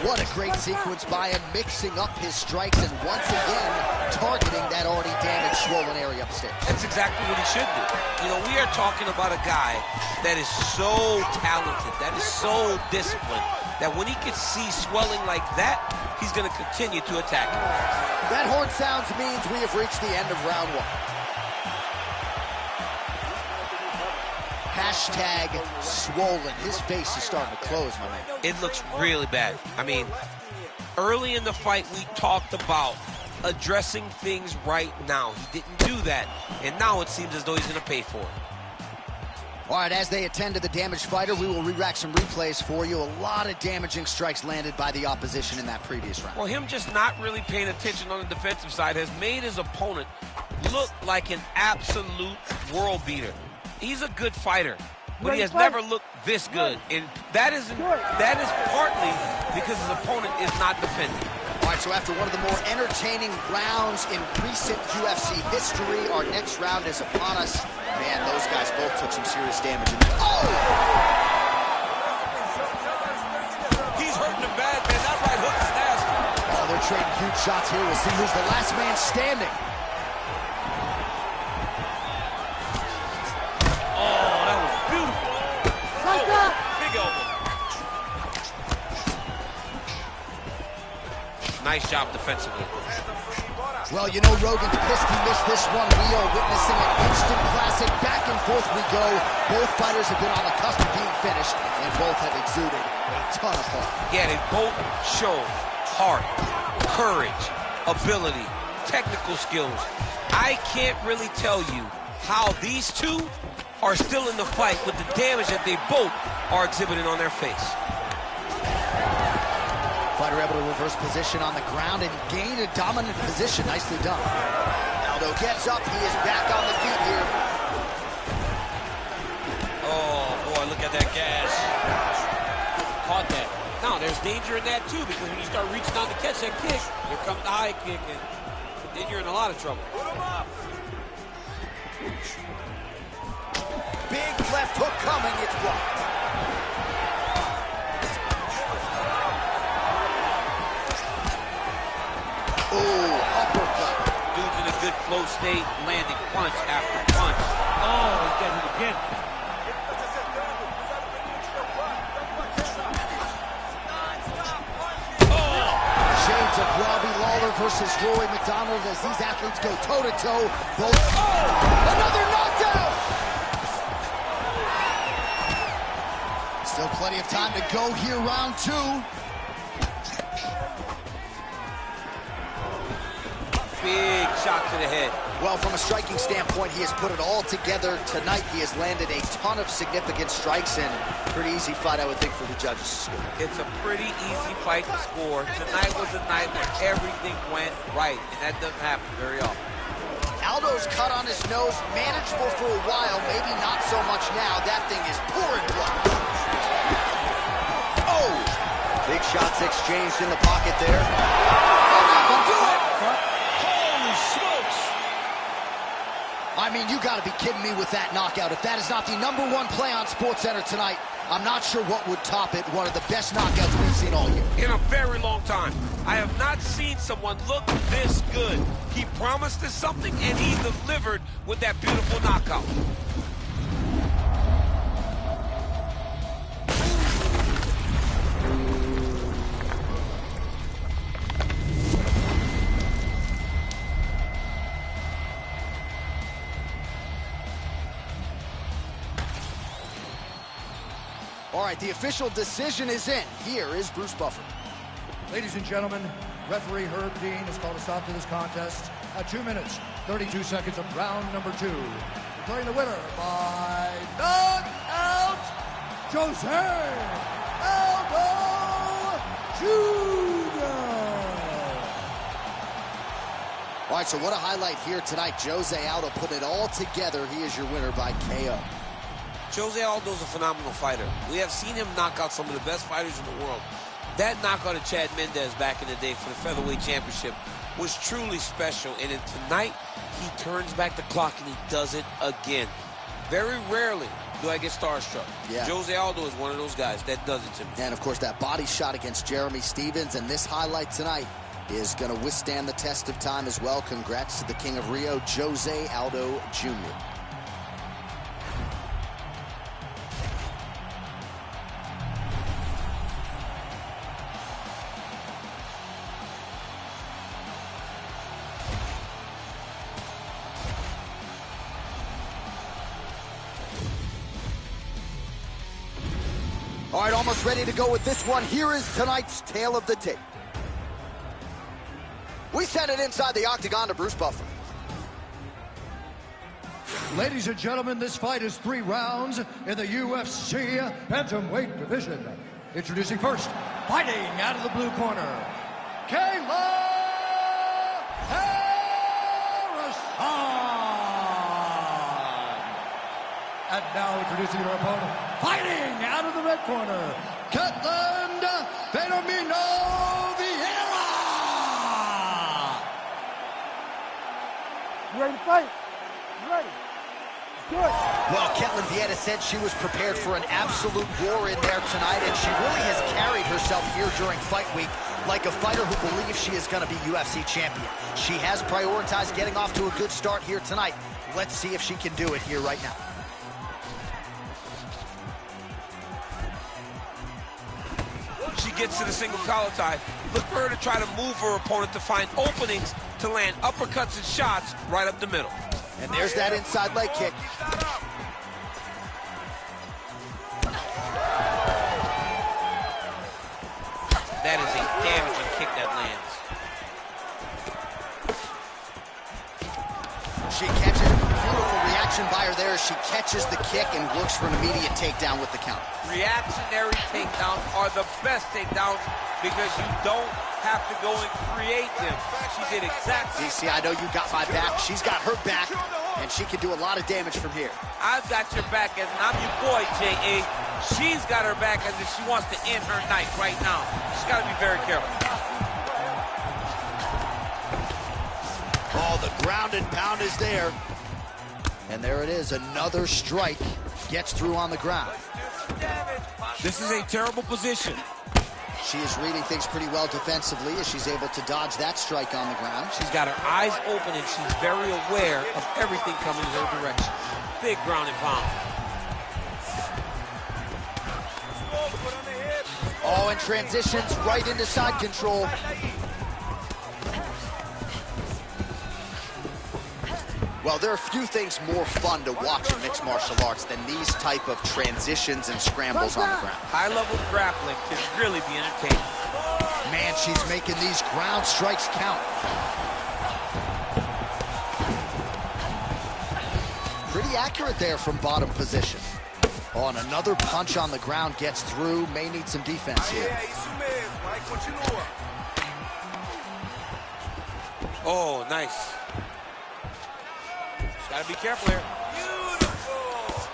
What a great sequence by him, mixing up his strikes and once again targeting that already damaged, swollen area upstairs. That's exactly what he should do. You know, we are talking about a guy that is so talented, that is so disciplined, that when he can see swelling like that, he's going to continue to attack him. That horn sounds means we have reached the end of round one. Hashtag swollen. His face is starting to close, my man. It looks really bad. I mean, early in the fight, we talked about addressing things right now. He didn't do that, and now it seems as though he's going to pay for it. All right, as they attend to the damaged fighter, we will re-rack some replays for you. A lot of damaging strikes landed by the opposition in that previous round. Well, him just not really paying attention on the defensive side has made his opponent look like an absolute world beater. He's a good fighter, but he has never looked this good, and that is partly because his opponent is not defending. All right, so after one of the more entertaining rounds in recent UFC history, our next round is upon us. Man, those guys both took some serious damage. Oh! He's hurting him bad, man. That right hook is nasty. Oh, they're trading huge shots here. We'll see who's the last man standing. Oh, that was beautiful. Oh, big elbow. Nice job defensively. Well, you know, Rogan's pissed he missed this one. We are witnessing an instant classic. Back and forth we go. Both fighters have been on the cusp of being finish, and both have exuded a ton of heart. Yeah, they both show heart, courage, ability, technical skills. I can't really tell you how these two are still in the fight with the damage that they both are exhibiting on their face. Fighter able to reverse position on the ground and gain a dominant position. Nicely done. Aldo gets up. He is back on the feet here. Oh, boy, look at that gas. Caught that. Now, there's danger in that, too, because when you start reaching out to catch that kick, here comes the high kick, and then you're in a lot of trouble. Put him up. Big left hook coming. It's blocked. Oh, uppercut. Dude's in a good flow state, landing punch after punch. Oh, he got hit again. Shades of Robbie Lawler versus Rory McDonald as these athletes go toe-to-toe. Both. Oh! Another knockdown! Still plenty of time to go here, round two. Big shot to the head. Well, from a striking standpoint, he has put it all together tonight. He has landed a ton of significant strikes, and pretty easy fight, I would think, for the judges to score. It's a pretty easy fight to score. Tonight was a night where everything went right, and that doesn't happen very often. Aldo's cut on his nose, manageable for a while, maybe not so much now. That thing is pouring blood. Oh! Big shots exchanged in the pocket there. Oh, that will do it! Holy smokes! I mean, you gotta be kidding me with that knockout. If that is not the #1 play on SportsCenter tonight, I'm not sure what would top it. One of the best knockouts we've seen all year. In a very long time. I have not seen someone look this good. He promised us something, and he delivered with that beautiful knockout. All right, the official decision is in. Here is Bruce Buffer. Ladies and gentlemen, referee Herb Dean has called a stop to this contest at 2 minutes, 32 seconds of round number 2. Declaring the winner by knockout, Jose Aldo Jr. All right, so what a highlight here tonight. Jose Aldo put it all together. He is your winner by KO. Jose Aldo's a phenomenal fighter. We have seen him knock out some of the best fighters in the world. That knockout of Chad Mendez back in the day for the featherweight championship was truly special. And then tonight, he turns back the clock and he does it again. Very rarely do I get starstruck. Yeah. Jose Aldo is one of those guys that does it to me. And, of course, that body shot against Jeremy Stevens. And this highlight tonight is going to withstand the test of time as well. Congrats to the King of Rio, Jose Aldo Jr. All right, almost ready to go with this one. Here is tonight's tale of the tape. We send it inside the octagon to Bruce Buffer. Ladies and gentlemen, this fight is 3 rounds in the UFC bantamweight division. Introducing first, fighting out of the blue corner, Kayla Harrison. And now introducing her opponent, fighting out of the red corner, Ketland Benomino Vieira. You ready to fight? You ready? Good. Well, Ketland Vieira said she was prepared for an absolute war in there tonight, and she really has carried herself here during fight week like a fighter who believes she is going to be UFC champion. She has prioritized getting off to a good start here tonight. Let's see if she can do it here right now. She gets to the single collar tie. Look for her to try to move her opponent to find openings to land uppercuts and shots right up the middle. And there's that inside leg kick. damaging kick that lands. She catches, beautiful reaction by her there. She catches the kick and works for an immediate takedown with the count. Reactionary takedowns are the best takedowns because you don't have to go and create them. She did exactly. DC, I know you got my back. She's got her back, and she can do a lot of damage from here. I've got your back, as I'm your boy, J.A. She's got her back as if she wants to end her night right now. She's got to be very careful. Oh, the ground and pound is there. And there it is, another strike. Gets through on the ground. This is a terrible position. She is reading things pretty well defensively as she's able to dodge that strike on the ground. She's got her eyes open and she's very aware of everything coming in her direction. Big ground and pound. Oh, and transitions right into side control. Well, there are few things more fun to watch in mixed martial arts than these type of transitions and scrambles on the ground. High-level grappling can really be entertaining. Man, she's making these ground strikes count. Pretty accurate there from bottom position. Oh, and another punch on the ground gets through. May need some defense here. Oh, nice. Gotta be careful here. Beautiful.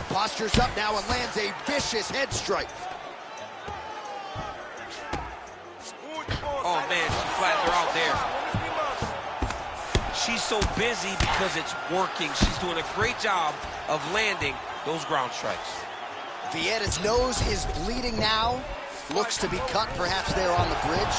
Postures up now and lands a vicious head strike. Oh man, she flattened her out there. She's so busy because it's working. She's doing a great job of landing those ground strikes. Vietta's nose is bleeding now. Looks to be cut perhaps there on the bridge.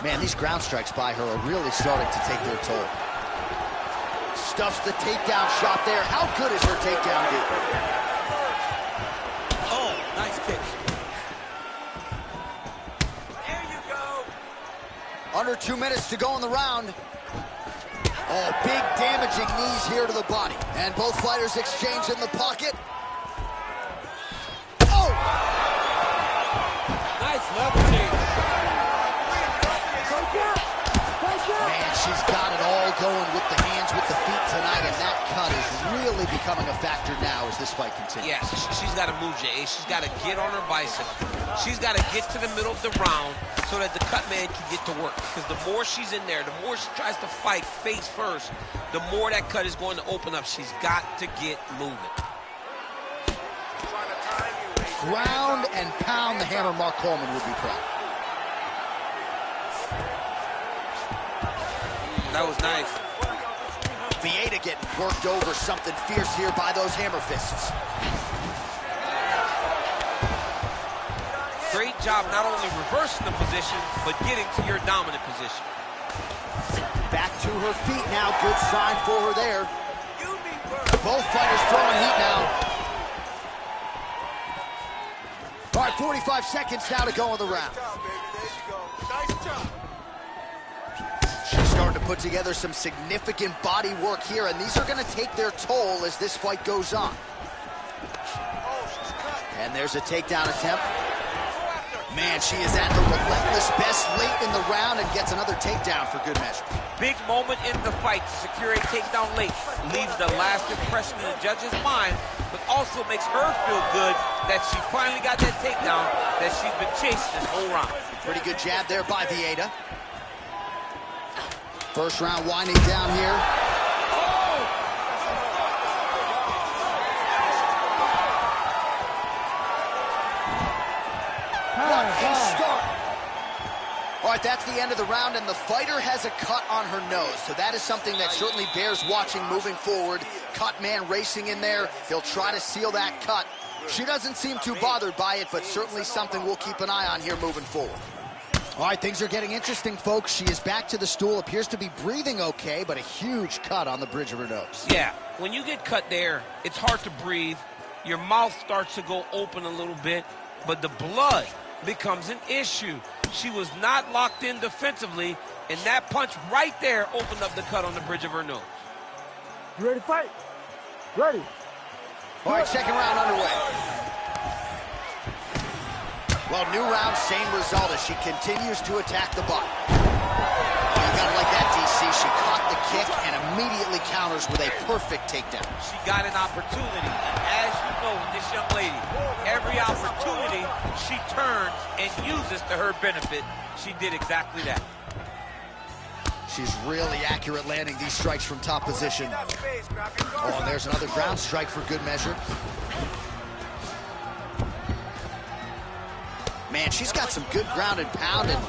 Man, these ground strikes by her are really starting to take their toll. Stuffs the takedown shot there. How good is her takedown, dude? Oh, nice kick. There you go. Under 2 minutes to go in the round. Oh, big damaging knees here to the body. And both fighters exchange in the pocket. Oh! Nice level change. Man, she's got it all going with the hands, with the feet tonight, and that cut is really becoming a factor now as this fight continues. Yes, she's got to move, J.A. She's got to get on her bicycle. She's got to get to the middle of the round so that the cut man can get to work. Because the more she's in there, the more she tries to fight face first, the more that cut is going to open up. She's got to get moving. Ground and pound, the hammer Mark Coleman would be proud. That was nice. Vietta getting worked over, something fierce here by those hammer fists. Great job not only reversing the position, but getting to your dominant position. Back to her feet now, good sign for her there. Both fighters throwing heat now. All right, 45 seconds now to go in the round. Nice job. She's starting to put together some significant body work here, and these are going to take their toll as this fight goes on. And there's a takedown attempt. Man, she is at her relentless best late in the round and gets another takedown for good measure. Big moment in the fight to secure a takedown late. Leaves the last impression in the judge's mind, but also makes her feel good that she finally got that takedown that she's been chasing this whole round. Pretty good jab there by Vietta. First round winding down here. What a start. All right, that's the end of the round, and the fighter has a cut on her nose, so that is something that certainly bears watching moving forward. Cut man racing in there. He'll try to seal that cut. She doesn't seem too bothered by it, but certainly something we'll keep an eye on here moving forward. All right, things are getting interesting, folks. She is back to the stool, appears to be breathing okay, but a huge cut on the bridge of her nose. Yeah, when you get cut there, it's hard to breathe. Your mouth starts to go open a little bit, but the blood becomes an issue. She was not locked in defensively, and that punch right there opened up the cut on the bridge of her nose. You ready to fight? Ready. All right, second round underway. Well, new round, same result as she continues to attack the body. Oh, you gotta like that, DC. She caught the kick and immediately counters with a perfect takedown. She got an opportunity, and as you know, with this young lady, every opportunity she turns and uses to her benefit. She did exactly that. She's really accurate landing these strikes from top position. Oh, and there's another ground strike for good measure. Man, she's got some good ground and pound and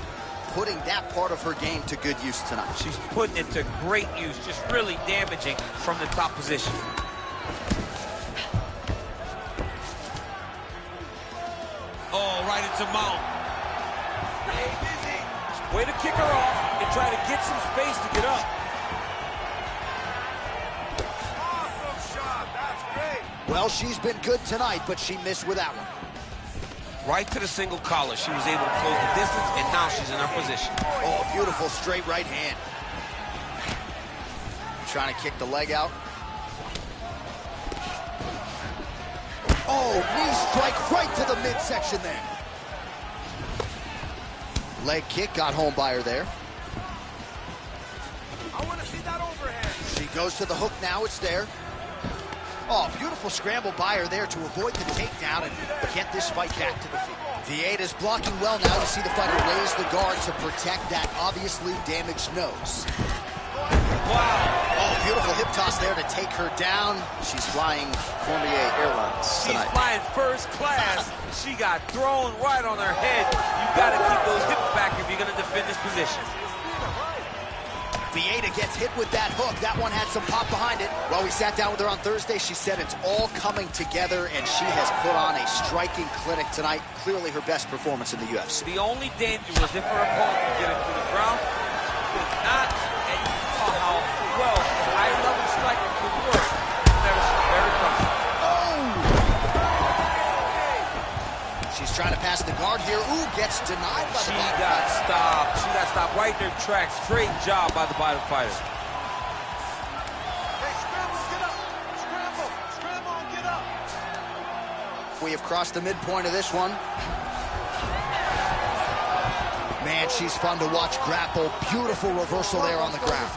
putting that part of her game to good use tonight. She's putting it to great use, just really damaging from the top position. Oh, right into mount. Way to kick her off and try to get some space to get up. Awesome shot. That's great. Well, she's been good tonight, but she missed with that one. Right to the single collar. She was able to close the distance, and now she's in her position. Oh, beautiful straight right hand. Trying to kick the leg out. Oh, knee strike right to the midsection there. Leg kick got home by her there. I want to see that overhand. She goes to the hook now, it's there. Oh, beautiful scramble by her there to avoid the takedown and get this fight back to the feet. Vieira's blocking well now. You see the fighter raise the guard to protect that obviously damaged nose. Wow. Oh, beautiful hip toss there to take her down. She's flying Cormier Airlines tonight. She's flying first class. She got thrown right on her head. You got to keep those hips back if you're going to defend this position. Vieira gets hit with that hook. That one had some pop behind it. Well, we sat down with her on Thursday. She said it's all coming together, and she has put on a striking clinic tonight. Clearly her best performance in the UFC. The only danger was if her opponent could get her to the ground. If not, and you saw how well a high-level striker could work. Very tough. She's trying to pass the guard here. Ooh, gets denied by the bottom. She got stopped. She got stopped right in her tracks. Great job by the bottom fighter. Hey, scramble, get up. Scramble, scramble, and get up. We have crossed the midpoint of this one. Man, she's fun to watch grapple. Beautiful reversal there on the ground.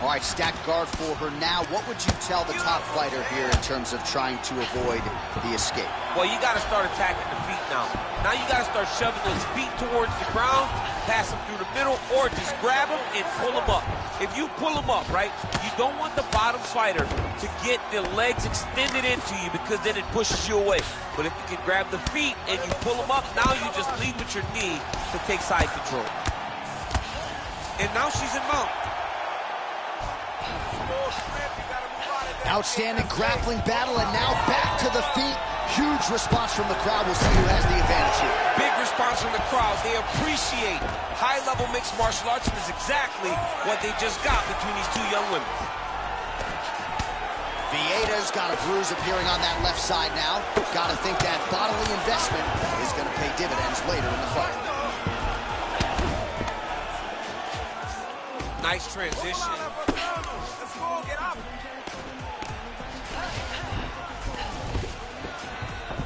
All right, stacked guard for her now. What would you tell the top fighter here in terms of trying to avoid the escape? Well, you got to start attacking the feet now. Now you got to start shoving those feet towards the ground, pass them through the middle, or just grab them and pull them up. If you pull them up, right, you don't want the bottom fighter to get the legs extended into you because then it pushes you away. But if you can grab the feet and you pull them up, now you just lead with your knee to take side control. And now she's in mount. Outstanding grappling battle, and now back to the feet. Huge response from the crowd. We'll see who has the advantage here. Big response from the crowd. They appreciate high-level mixed martial arts, and it's exactly what they just got between these two young women. Vieira's got a bruise appearing on that left side now. Got to think that bodily investment is going to pay dividends later in the fight. Nice transition. Let's go, get up.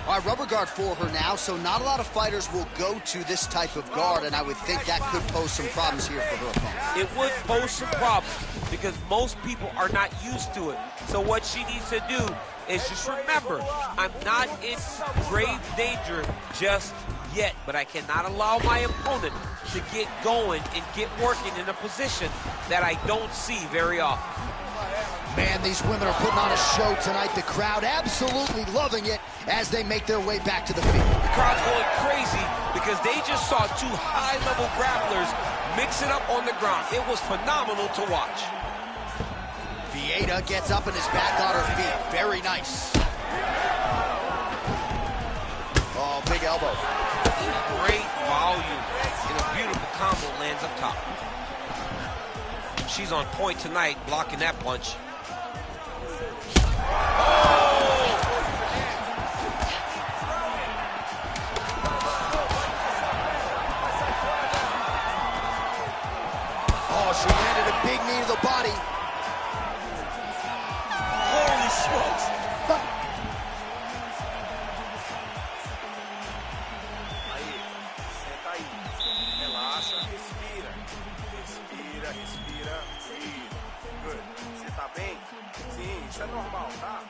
All right, rubber guard for her now, so not a lot of fighters will go to this type of guard, and I would think that could pose some problems here for her opponent. It would pose some problems because most people are not used to it. So what she needs to do is just remember, I'm not in grave danger just yet, but I cannot allow my opponent to get going and get working in a position that I don't see very often. Man, these women are putting on a show tonight. The crowd absolutely loving it as they make their way back to the field. The crowd's going crazy because they just saw two high-level grapplers mix it up on the ground. It was phenomenal to watch. Vieira gets up and is back on her feet. Very nice. Oh, big elbow. Great volume and a beautiful combo lands up top. She's on point tonight, blocking that punch. she landed a big knee to the body. Holy smokes. Aí, senta aí. Relaxa, respira. Respira, respira. Sim. Good. Você tá bem? Sim, isso é normal, tá?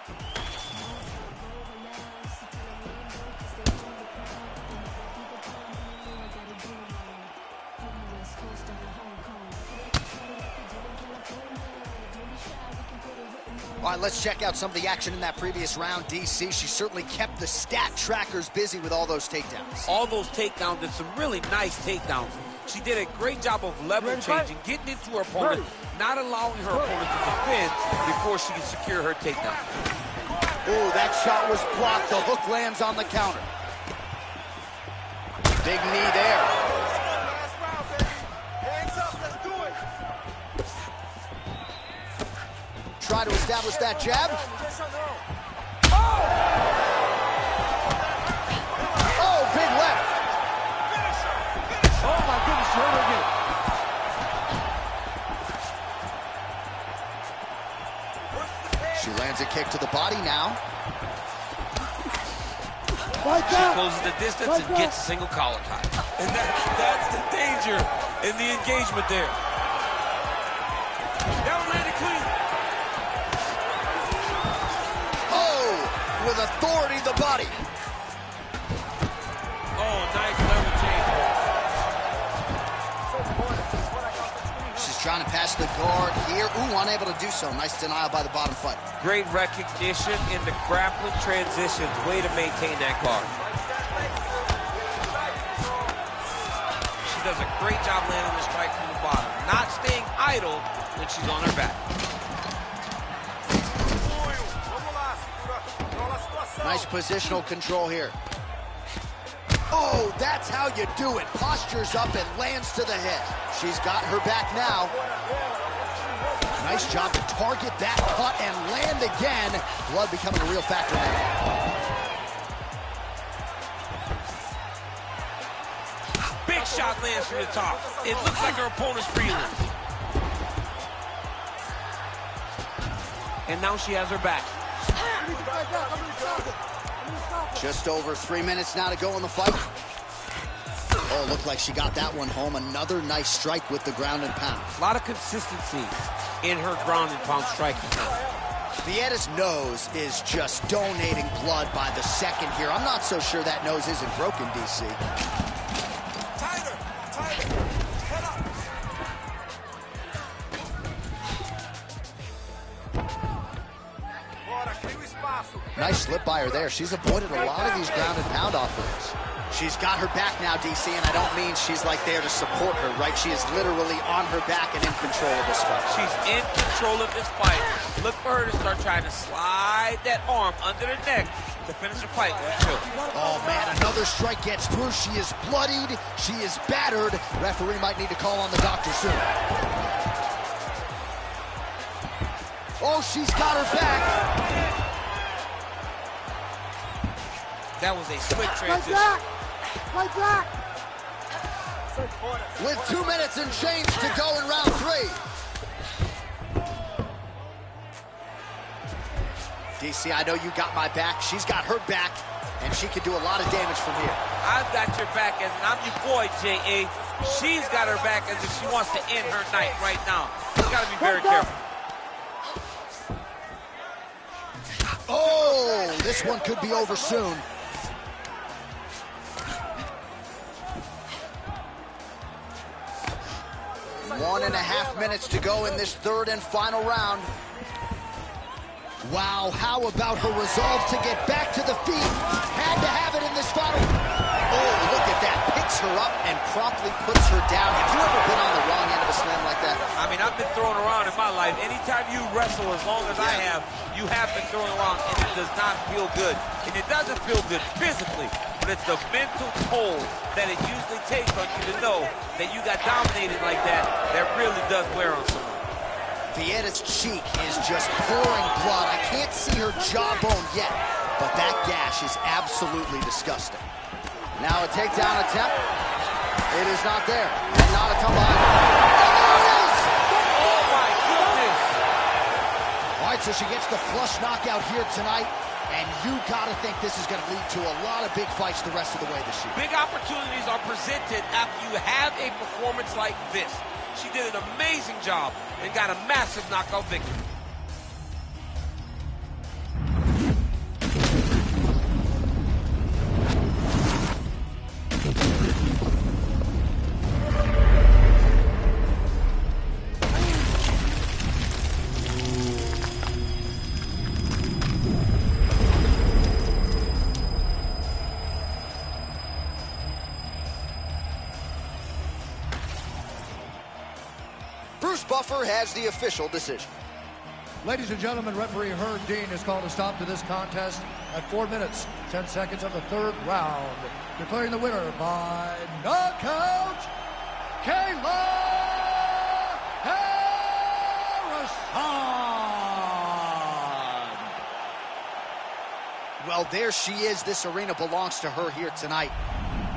All right, let's check out some of the action in that previous round. DC, she certainly kept the stat trackers busy with all those takedowns. All those takedowns and some really nice takedowns. She did a great job of level changing, getting into her opponent, not allowing her opponent to defend before she can secure her takedown. Ooh, that shot was blocked. The hook lands on the counter. Big knee there. Last round, baby. Hands up, let's do it. Try to establish that jab. Oh, big left. Oh my goodness, she hurt her again. She lands a kick to the body now. She closes the distance and gets a single collar tie. And that's the danger in the engagement there. That one landed clean. Oh, with authority the body. Oh, nice level change. She's trying to pass the guard here. Ooh, unable to do so. Nice denial by the bottom fighter. Great recognition in the grappling transitions. Way to maintain that guard. She does a great job landing the strike from the bottom. Not staying idle when she's on her back. Nice positional control here. Oh, that's how you do it. Postures up and lands to the head. She's got her back now. Nice job to target that cut and land again. Blood becoming a real factor now. Big shot lands from the top. It looks like her opponent's breathing. And now she has her back. Just over 3 minutes now to go in the fight. Oh, looked like she got that one home. Another nice strike with the ground and pound. A lot of consistency in her ground and pound striking. Vietta's nose is just donating blood by the second here. I'm not so sure that nose isn't broken, DC. Tighter, tighter. Head up. Bora, cria o espaço. Nice slip by her there. She's avoided a lot of these ground and pound offerings. She's got her back now, DC, and I don't mean she's like there to support her, right? She is literally on her back and in control of this fight. She's in control of this fight. Look for her to start trying to slide that arm under the neck to finish the fight. Oh, man, another strike gets through. She is bloodied. She is battered. Referee might need to call on the doctor soon. Oh, she's got her back. That was a slick transition. Right back. With 2 minutes and change to go in round 3. DC, I know you got my back. She's got her back, and she can do a lot of damage from here. I've got your back, and I'm your boy, J.A. She's got her back as if she wants to end her night right now. You gotta be very careful. Oh, this one could be over soon. 1.5 minutes to go in this third and final round. Wow, how about her resolve to get back to the feet? Had to have it in this final. Oh, look at that. Picks her up and promptly puts her down. Have you ever been on the wrong end of a slam like that? I mean, I've been thrown around in my life. Anytime you wrestle as long as I have, you have been thrown around, and it does not feel good. And it doesn't feel good physically, but it's the mental toll that it usually takes on you to know that you got dominated like that really does wear on someone. Vietta's cheek is just pouring blood. I can't see her jawbone yet, but that gash is absolutely disgusting. Now a takedown attempt. It is not there. And not a comeback. There it is! So she gets the flush knockout here tonight, and you gotta think this is gonna lead to a lot of big fights the rest of the way this year. Big opportunities are presented after you have a performance like this. She did an amazing job and got a massive knockout victory. Bruce Buffer has the official decision. Ladies and gentlemen, referee Herb Dean has called a stop to this contest at 4 minutes, 10 seconds of the third round, declaring the winner by knockout, Kayla Harrison. Well, there she is. This arena belongs to her here tonight.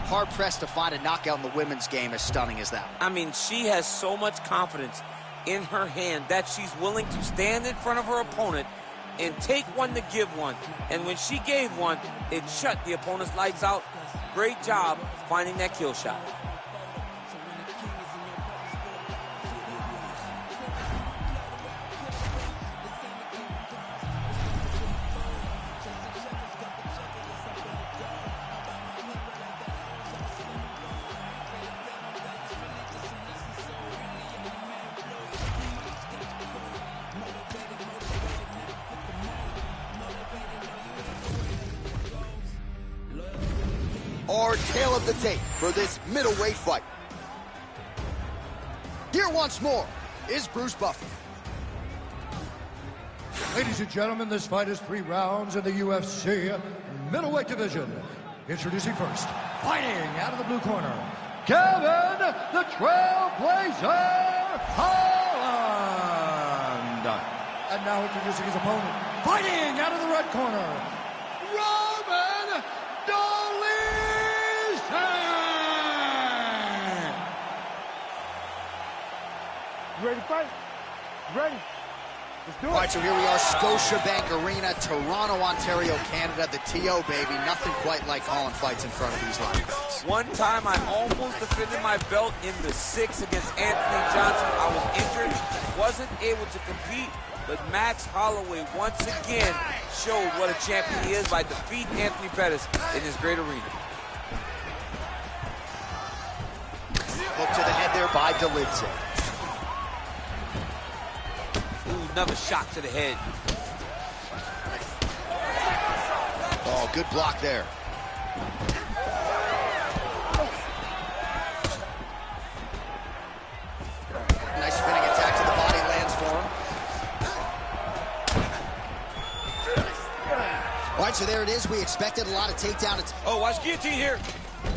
Hard-pressed to find a knockout in the women's game as stunning as that. I mean, she has so much confidence in her hand that she's willing to stand in front of her opponent and take one to give one. And when she gave one, it shut the opponent's lights out. Great job finding that kill shot. Our tale of the tape for this middleweight fight. Here once more is Bruce Buffer. Ladies and gentlemen, this fight is 3 rounds in the UFC middleweight division. Introducing first, fighting out of the blue corner, Kevin the Trailblazer Holland. And now introducing his opponent, fighting out of the red corner, Roman You ready to fight? You ready? Let's do it. All right, so here we are, Scotiabank Arena, Toronto, Ontario, Canada. The TO, baby. Nothing quite like Holland fights in front of these live crowds. One time I almost defended my belt in the 6 against Anthony Johnson. I was injured, wasn't able to compete, but Max Holloway once again showed what a champion he is by defeating Anthony Pettis in his great arena. Hook to the head there by Delidze. Ooh, another shot to the head. Oh, good block there. Nice spinning attack to the body, lands for him. All right, so there it is. We expected a lot of takedown. Oh, watch guillotine here.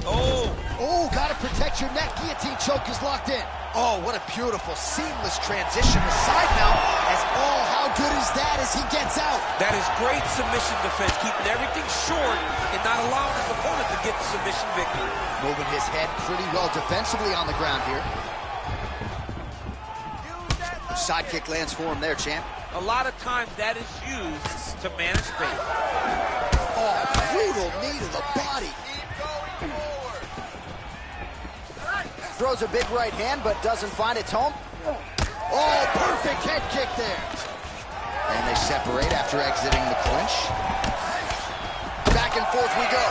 Oh. Oh, got to protect your neck. Guillotine choke is locked in. Oh, what a beautiful, seamless transition. The side mount as, oh, how good is that as he gets out? That is great submission defense, keeping everything short and not allowing his opponent to get the submission victory. Moving his head pretty well defensively on the ground here. Side kick lands for him there, champ. A lot of times that is used to manage space. Oh, brutal knee to the body. Throws a big right hand, but doesn't find its home. Oh, perfect head kick there. And they separate after exiting the clinch. Back and forth we go.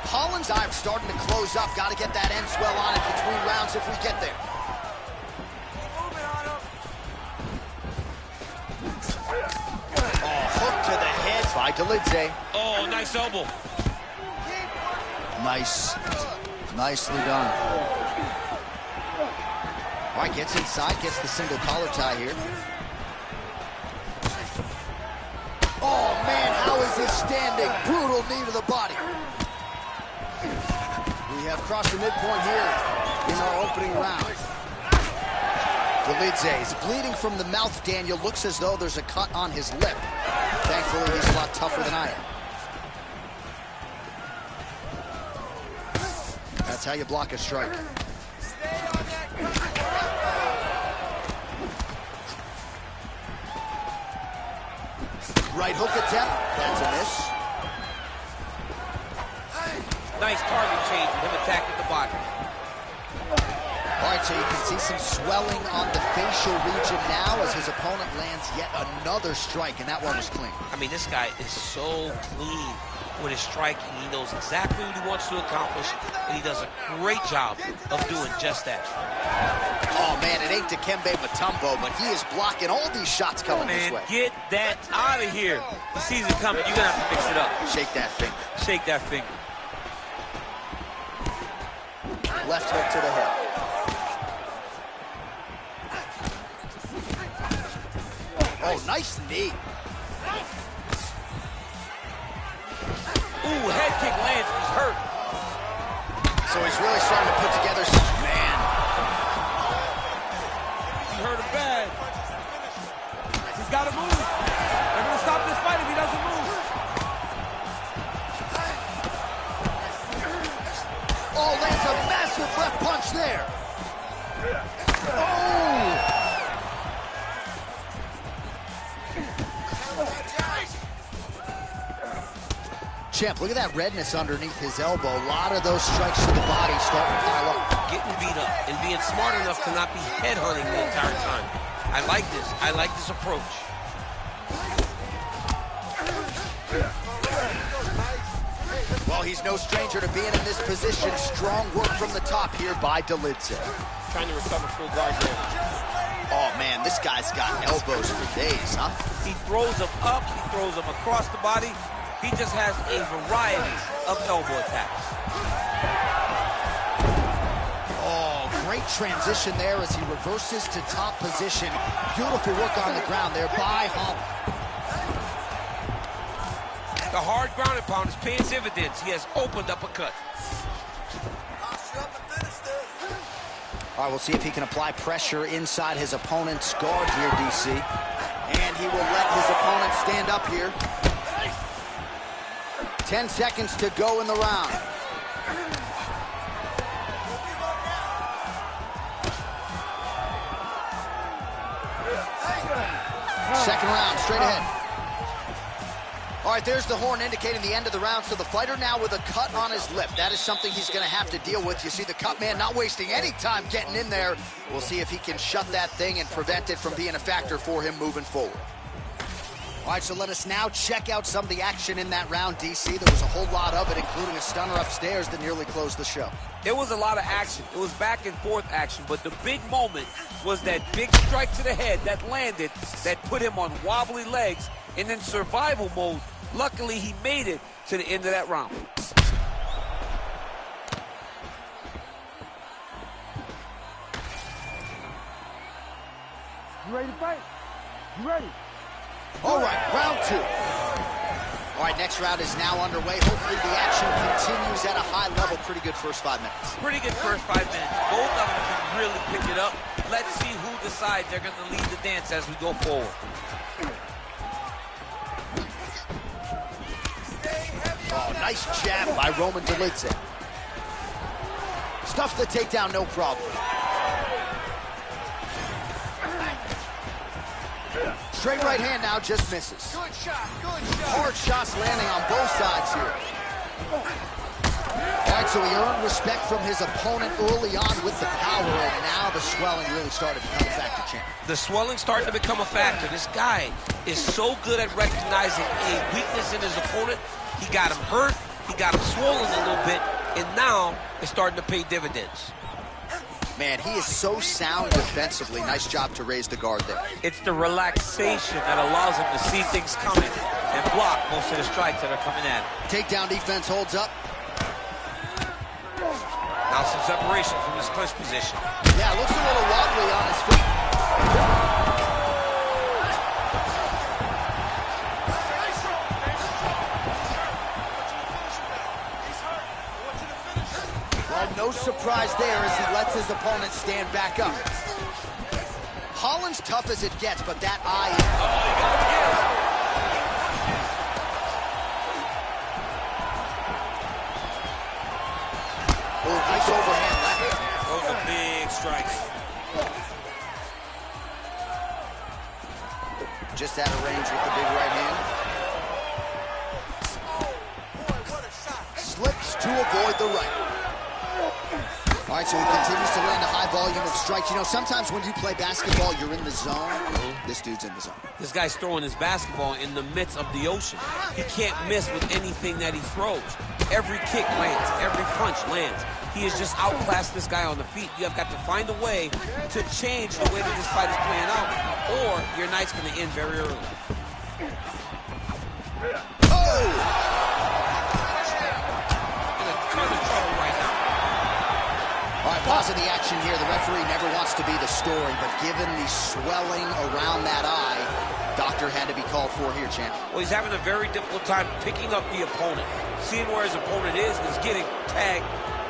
Holland's time starting to close up. Got to get that end swell on it between rounds if we get there. Oh, hook to the head by Delidze. Oh, nice elbow. Nice. Nicely done. All right, gets inside, gets the single collar tie here. Oh, man, how is this standing? Brutal knee to the body. We have crossed the midpoint here in our opening round. Delidze is bleeding from the mouth, Daniel. Looks as though there's a cut on his lip. Thankfully, he's a lot tougher than I am. That's how you block a strike. Right hook attempt. That's a miss. Nice target change with him attacking the body. All right, so you can see some swelling on the facial region now as his opponent lands yet another strike, and that one was clean. I mean, this guy is so clean with his striking. He knows exactly what he wants to accomplish, and he does a great job of doing just that. Oh, man, it ain't Dikembe Mutombo, but he is blocking all these shots coming this way. Get that out of here. He sees it coming. You're going to have to mix it up. Shake that finger. Shake that finger. Left hook to the head. Oh, nice knee. Ooh, head kick lands. He's hurt. So he's really starting to put together some, man. He hurt him bad. He's got to move. They're going to stop this fight if he doesn't move. Oh, lands a massive left punch there. Oh! Champ, look at that redness underneath his elbow. A lot of those strikes to the body starting to pile up. Getting beat up and being smart enough to not be headhunting the entire time. I like this. I like this approach. Well, he's no stranger to being in this position. Strong work from the top here by Dolidze. Trying to recover full guard there. Oh, man, this guy's got elbows for days, huh? He throws them up. He throws them across the body. He just has a variety of elbow attacks. Oh, great transition there as he reverses to top position. Beautiful work on the ground there by Holland. The hard ground and pound is paying dividends. He has opened up a cut. All right, we'll see if he can apply pressure inside his opponent's guard here, DC. And he will let his opponent stand up here. 10 seconds to go in the round. Second round, straight ahead. All right, there's the horn indicating the end of the round. So the fighter now with a cut on his lip. That is something he's going to have to deal with. You see the cut man not wasting any time getting in there. We'll see if he can shut that thing and prevent it from being a factor for him moving forward. All right, so let us now check out some of the action in that round, DC. There was a whole lot of it, including a stunner upstairs that nearly closed the show. It was a lot of action. It was back and forth action, but the big moment was that big strike to the head that landed, that put him on wobbly legs, and in survival mode, luckily he made it to the end of that round. You ready to fight? You ready? All right, round two. All right, next round is now underway. Hopefully the action continues at a high level. Pretty good first 5 minutes. Pretty good first 5 minutes. Both of them can really pick it up. Let's see who decides they're going to lead the dance as we go forward. Oh, nice jab by Roman Dolidze. Stuffs the takedown, no problem. Straight right hand now, just misses. Good shot, good shot. Hard shots landing on both sides here. All right, so he earned respect from his opponent early on with the power, and now the swelling really started to become a factor, champ. The swelling starting to become a factor. This guy is so good at recognizing a weakness in his opponent. He got him hurt, he got him swollen a little bit, and now it's starting to pay dividends. Man, he is so sound defensively. Nice job to raise the guard there. It's the relaxation that allows him to see things coming and block most of the strikes that are coming at him. Takedown defense holds up. Now some separation from his clinch position. Yeah, looks a little wobbly on his feet. Well, no surprise there as he lets his opponent stand back up. Holland's tough as it gets, but that eye is... Oh, nice overhand left. Those are big strikes. Just out of range with the big right hand. to avoid the right. All right, so he continues to land a high volume of strikes. You know, sometimes when you play basketball, you're in the zone. This dude's in the zone. This guy's throwing his basketball in the midst of the ocean. He can't miss with anything that he throws. Every kick lands. Every punch lands. He has just outclassed this guy on the feet. You have got to find a way to change the way that this fight is playing out, or your night's going to end very early. Oh! Pausing the action here. The referee never wants to be the story, but given the swelling around that eye, doctor had to be called for here, champ. Well, he's having a very difficult time picking up the opponent. Seeing where his opponent is, and he's getting tagged.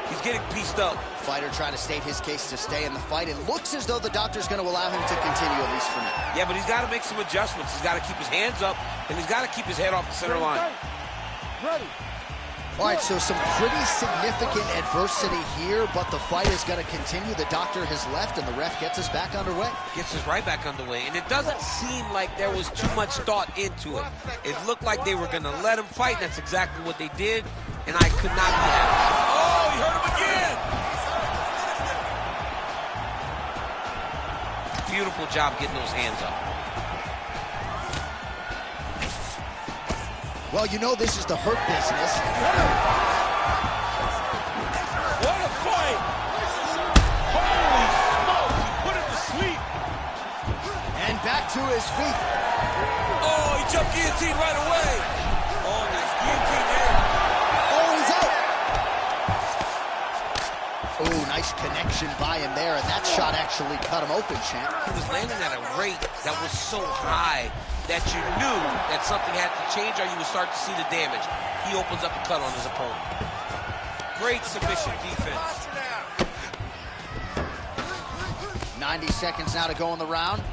He's getting pieced up. Fighter trying to state his case to stay in the fight. It looks as though the doctor's going to allow him to continue, at least for now. Yeah, but he's got to make some adjustments. He's got to keep his hands up, and he's got to keep his head off the center line. Ready. All right, so some pretty significant adversity here, but the fight is going to continue. The doctor has left, and the ref gets us back underway. Gets us right back underway, and it doesn't seem like there was too much thought into it. It looked like they were going to let him fight, and that's exactly what they did, and I could not be happy. Oh, he hurt him again! Beautiful job getting those hands up. Well, you know this is the hurt business. What a fight! Holy smokes, he put him to sleep. And back to his feet. Oh, he jumped guillotine right away. Oh, nice guillotine there. Oh, he's out. Oh, nice connection by him there, and that shot actually cut him open, champ. He was landing at a rate that was so high that you knew that something had to change or you would start to see the damage. He opens up a cut on his opponent. Great submission defense. 90 seconds now to go in the round.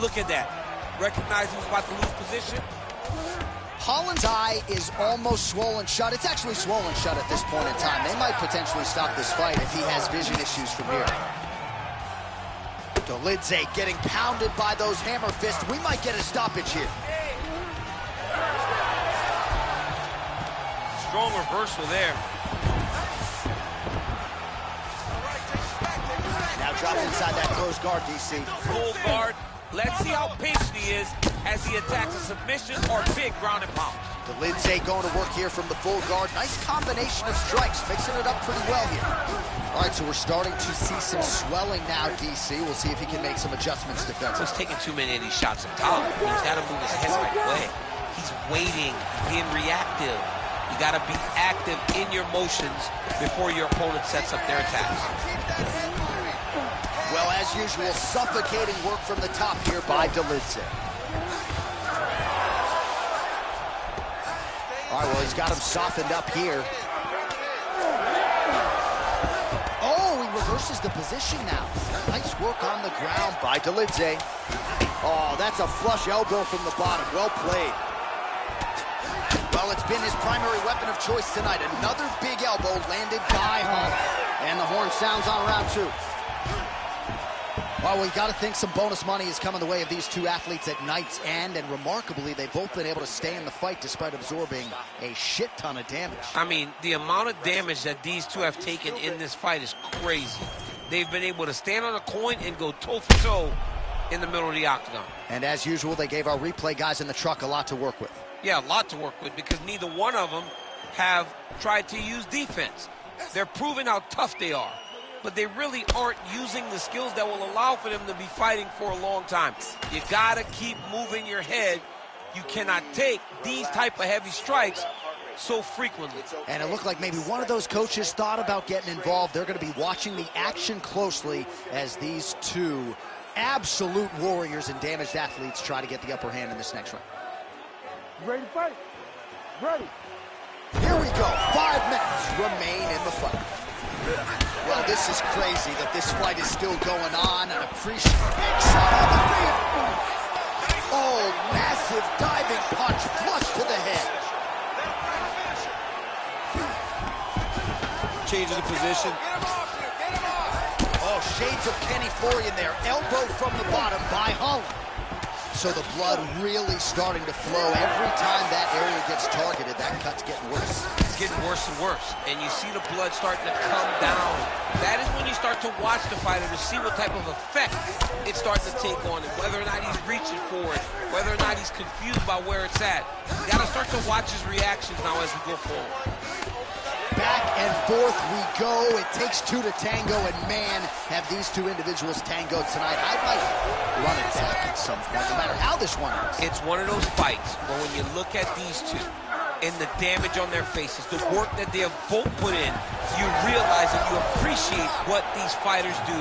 Look at that. Recognize he was about to lose position. Holland's eye is almost swollen shut. It's actually swollen shut at this point in time. They might potentially stop this fight if he has vision issues from here. Dolidze getting pounded by those hammer fists. We might get a stoppage here. Strong reversal there. Now drops inside that closed guard, DC. Full guard. Let's see how patient he is as he attacks a submission or big ground and pound. Dolidze going to work here from the full guard. Nice combination of strikes, mixing it up pretty well here. All right, so we're starting to see some swelling now, DC. We'll see if he can make some adjustments defensively. He's taking too many of these shots up top. He's got to move his head right away. He's waiting, being reactive. You got to be active in your motions before your opponent sets up their attacks. Well, as usual, suffocating work from the top here by Dolidze. All right, well, he's got him softened up here. Oh, he reverses the position now. Nice work on the ground by Dolidze. Oh, that's a flush elbow from the bottom. Well played. Well, it's been his primary weapon of choice tonight. Another big elbow landed by Holland. And the horn sounds on round two. Well, we got to think some bonus money is coming the way of these two athletes at night's end, and remarkably, they've both been able to stay in the fight despite absorbing a shit ton of damage. I mean, the amount of damage that these two have taken in this fight is crazy. They've been able to stand on a coin and go toe-for-toe in the middle of the octagon. And as usual, they gave our replay guys in the truck a lot to work with. Yeah, a lot to work with because neither one of them have tried to use defense. They're proving how tough they are, but they really aren't using the skills that will allow for them to be fighting for a long time. You gotta keep moving your head. You cannot take these type of heavy strikes so frequently. And it looked like maybe one of those coaches thought about getting involved. They're gonna be watching the action closely as these two absolute warriors and damaged athletes try to get the upper hand in this next round. You ready to fight? Ready. Here we go. 5 minutes remain in the fight. Well, this is crazy that this fight is still going on. An appreciable big shot on the feet. Oh, massive diving punch flush to the head. Changes the position. Oh, shades of Kenny Florian there. Elbow from the bottom by Holland. So the blood really starting to flow. Every time that area gets targeted, that cut's getting worse. It's getting worse and worse. And you see the blood starting to come down. That is when you start to watch the fighter to see what type of effect it's starting to take on him, whether or not he's reaching for it, whether or not he's confused by where it's at. You got to start to watch his reactions now as we go forward. Back and forth we go. It takes two to tango, and man, have these two individuals tangoed tonight. I might run it back at some point, no matter how this one ends. It's one of those fights where when you look at these two and the damage on their faces, the work that they have both put in, you realize and you appreciate what these fighters do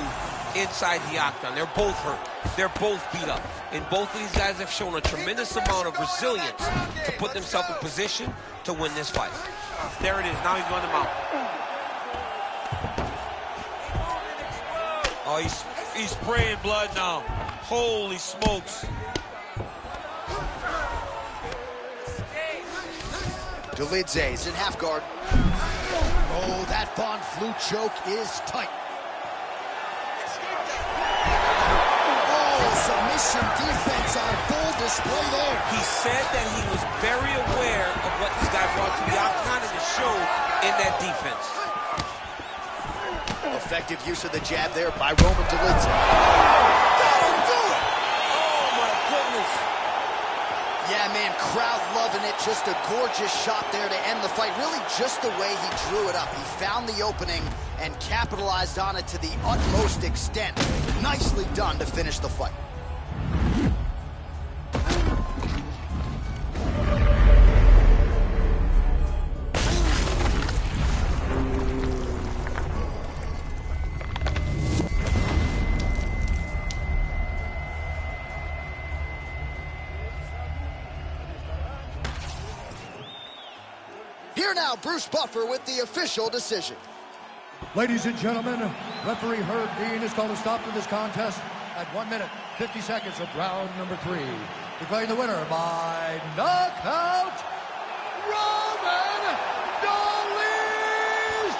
inside the octagon. They're both hurt. They're both beat up. And both of these guys have shown a tremendous amount of resilience to put themselves in position to win this fight. There it is. Now he's going to mount. Oh, he's spraying blood now. Holy smokes. Dolidze is in half guard. Oh, that Von Flue choke is tight. Submission defense on full display there. He said that he was very aware of what this guy brought to the octagon, and it showed in that defense. Effective use of the jab there by Roman Dolidze. That'll do it! Oh, my goodness. Yeah, man, crowd loving it. Just a gorgeous shot there to end the fight. Really just the way he drew it up. He found the opening and capitalized on it to the utmost extent. Nicely done to finish the fight. Here now, Bruce Buffer with the official decision. Ladies and gentlemen, referee Herb Dean has called a stop to this contest at 1 minute, 50 seconds of round number 3. Declaring the winner by knockout, Roman Dolidze!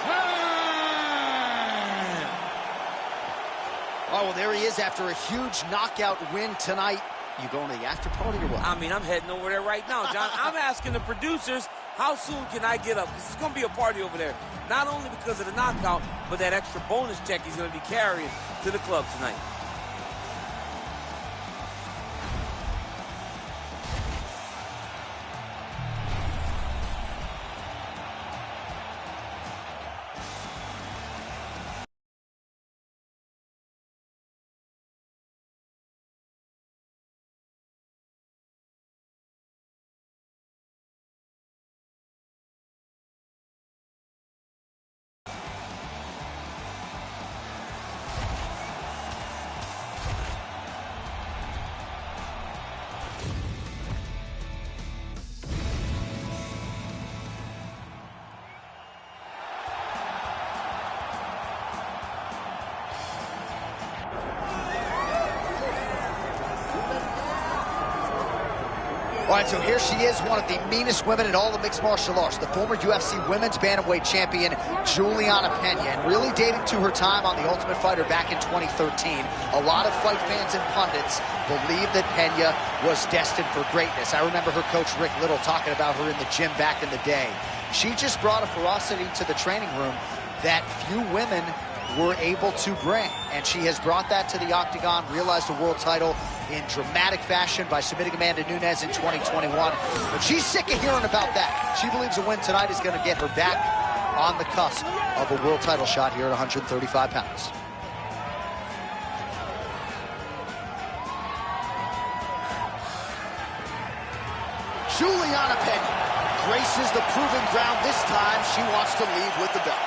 Oh, well, there he is after a huge knockout win tonight. You going to the after party or what? I mean, I'm heading over there right now, John. I'm asking the producers, how soon can I get up? Because it's going to be a party over there. Not only because of the knockout, but that extra bonus check he's going to be carrying to the club tonight. All right, so here she is, one of the meanest women in all of mixed martial arts, the former UFC Women's Bantamweight Champion, Juliana Peña, and really dating to her time on The Ultimate Fighter back in 2013. A lot of fight fans and pundits believe that Peña was destined for greatness. I remember her coach, Rick Little, talking about her in the gym back in the day. She just brought a ferocity to the training room that few women were able to bring, and she has brought that to the octagon, realized a world title in dramatic fashion by submitting Amanda Nunes in 2021. But she's sick of hearing about that. She believes a win tonight is going to get her back on the cusp of a world title shot here at 135 pounds. Juliana Peña graces the proving ground. This time she wants to leave with the belt.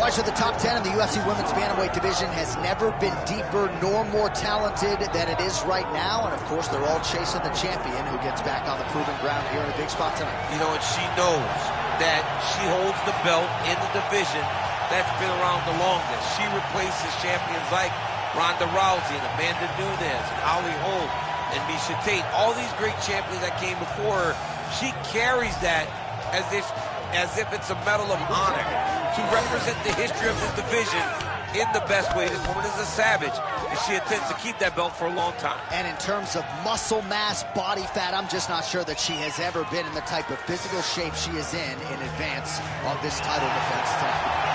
So the top 10 in the UFC Women's Bantamweight division has never been deeper nor more talented than it is right now. And, of course, they're all chasing the champion who gets back on the proving ground here in a big spot tonight. You know, and she knows that she holds the belt in the division that's been around the longest. She replaces champions like Ronda Rousey and Amanda Nunes and Holly Holm and Miesha Tate, all these great champions that came before her, she carries that as if it's a medal of honor to represent the history of this division in the best way. This woman is a savage, and she intends to keep that belt for a long time. And in terms of muscle mass, body fat, I'm just not sure that she has ever been in the type of physical shape she is in advance of this title defense tonight.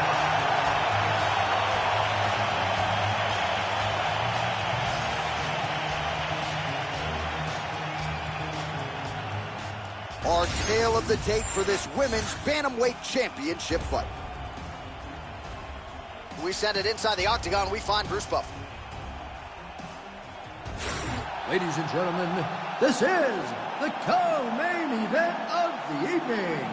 Our tale of the tape for this women's bantamweight championship fight. We send it inside the octagon. We find Bruce Buffer. Ladies and gentlemen, this is the co-main event of the evening.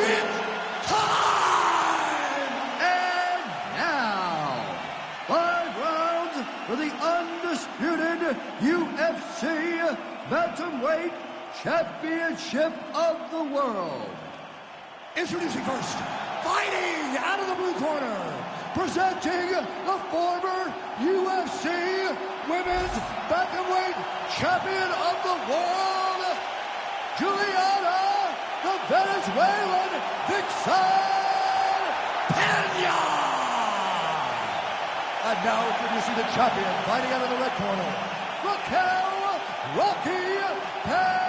It's time! And now, 5 rounds for the undisputed UFC Bantamweight Championship of the World. Introducing first, fighting out of the blue corner, presenting the former UFC Women's Bantamweight Champion of the World, Juliana, the Venezuelan Vixen Peña. And now introducing the champion, fighting out of the red corner, Rocky Pennington.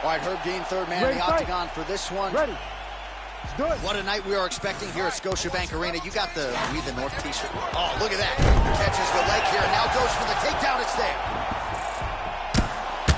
All right, Herb Dean, third man in the octagon for this one. Ready. Let's do it. What a night we are expecting here at Scotiabank Arena. You got the We the North t-shirt. Oh, look at that. Catches the leg here, now goes for the takedown. It's there.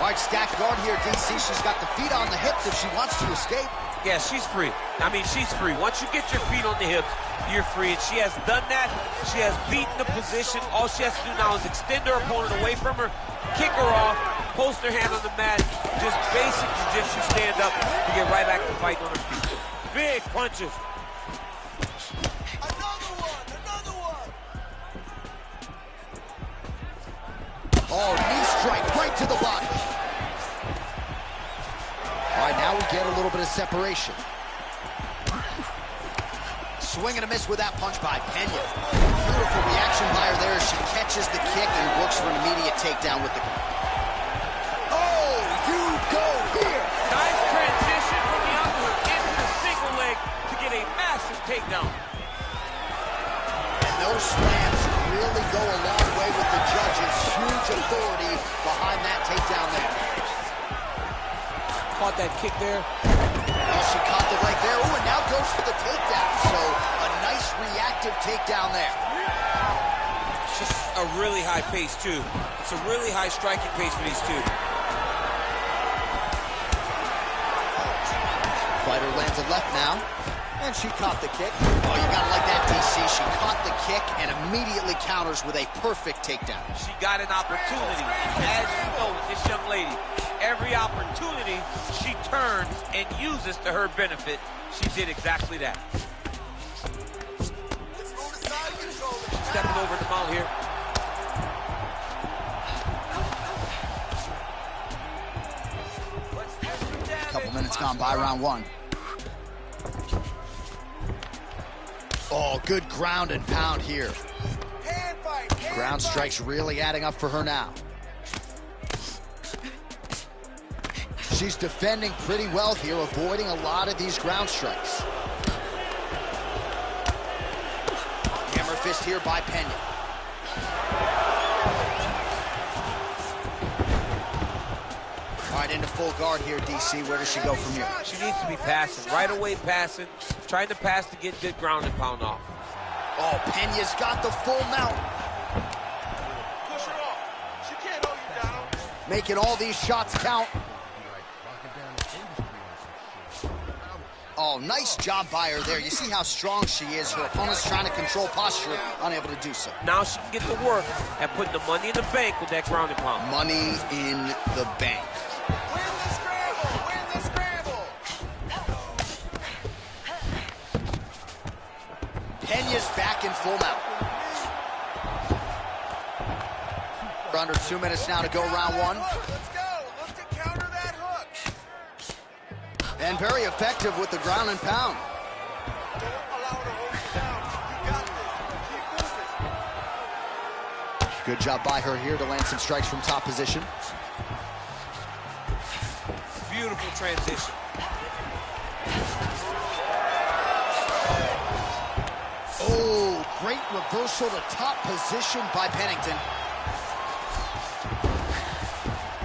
All right, stacked guard here, DC. She's got the feet on the hips if she wants to escape. Yeah, she's free. I mean, she's free. Once you get your feet on the hips, you're free. And she has done that. She has beaten the position. All she has to do now is extend her opponent away from her, kick her off, post her hand on the mat, just basic jiu-jitsu stand up to get right back to fighting on her feet. Big punches. Another one. Oh, knee strike right to the body. All right, now we get a little bit of separation. Swing and a miss with that punch by Peña. Beautiful reaction by her there as she catches the kick and looks for an immediate takedown with the... Oh, you go here! Nice transition from the underhook into the single leg to get a massive takedown. And those slams really go a long way with the judges. Huge authority behind that takedown there. Caught that kick there. Oh, she caught the leg there. Oh, and now goes for the takedown. So a nice reactive takedown there. It's just a really high pace, too. It's a really high striking pace for these two. Fighter lands a left now. And she caught the kick. Oh, you gotta like that, DC. She caught the kick and immediately counters with a perfect takedown. She got an opportunity. As you know, with this young lady, every opportunity she turns and uses to her benefit. She did exactly that. She's stepping over the mount here. A couple minutes gone by, round one. Oh, good ground and pound here. Ground strikes really adding up for her now. She's defending pretty well here, avoiding a lot of these ground strikes. Hammer fist here by Peña. All right, into full guard here, DC. Where does she go from here? She needs to be passing, right away passing, trying to pass to get good ground and pound off. Oh, Peña's got the full mount. Push her off. She can't hold you down. Making all these shots count. Oh, nice job by her there. You see how strong she is. Her opponent's trying to control posture, unable to do so. Now she can get to work and put the money in the bank with that ground and pound. Money in the bank. Win the scramble. Win the scramble. Peña's back in full mount. We're under 2 minutes now to go round one. Let's go. Look to counter that hook. And very effective with the ground and pound. Don't allow her to hold you down. You got this. Keep moving. Good job by her here to land some strikes from top position. Beautiful transition. Oh, great reversal to top position by Pennington.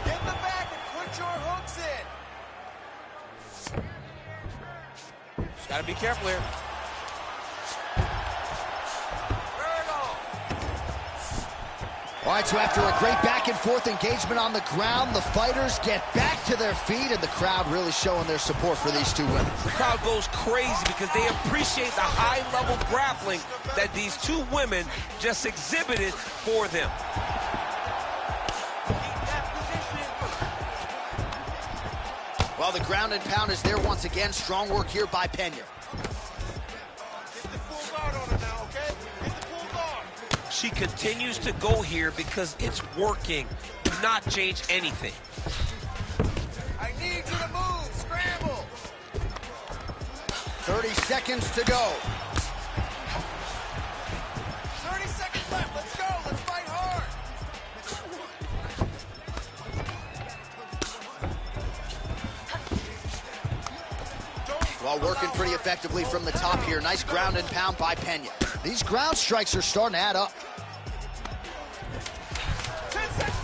Get in the back and put your hooks in. Just gotta be careful here. All right, so after a great back-and-forth engagement on the ground, the fighters get back to their feet, and the crowd really showing their support for these two women. The crowd goes crazy because they appreciate the high-level grappling that these two women just exhibited for them. Well, the ground and pound is there once again. Strong work here by Peña. Get the full guard on her now, okay? Get the full guard. She continues to go here because it's working. Do not change anything. I need you to move. Scramble. 30 seconds to go. 30 seconds left. Let's go. Let's fight hard. Well, working pretty effectively from the top here. Nice ground and pound by Peña. These ground strikes are starting to add up.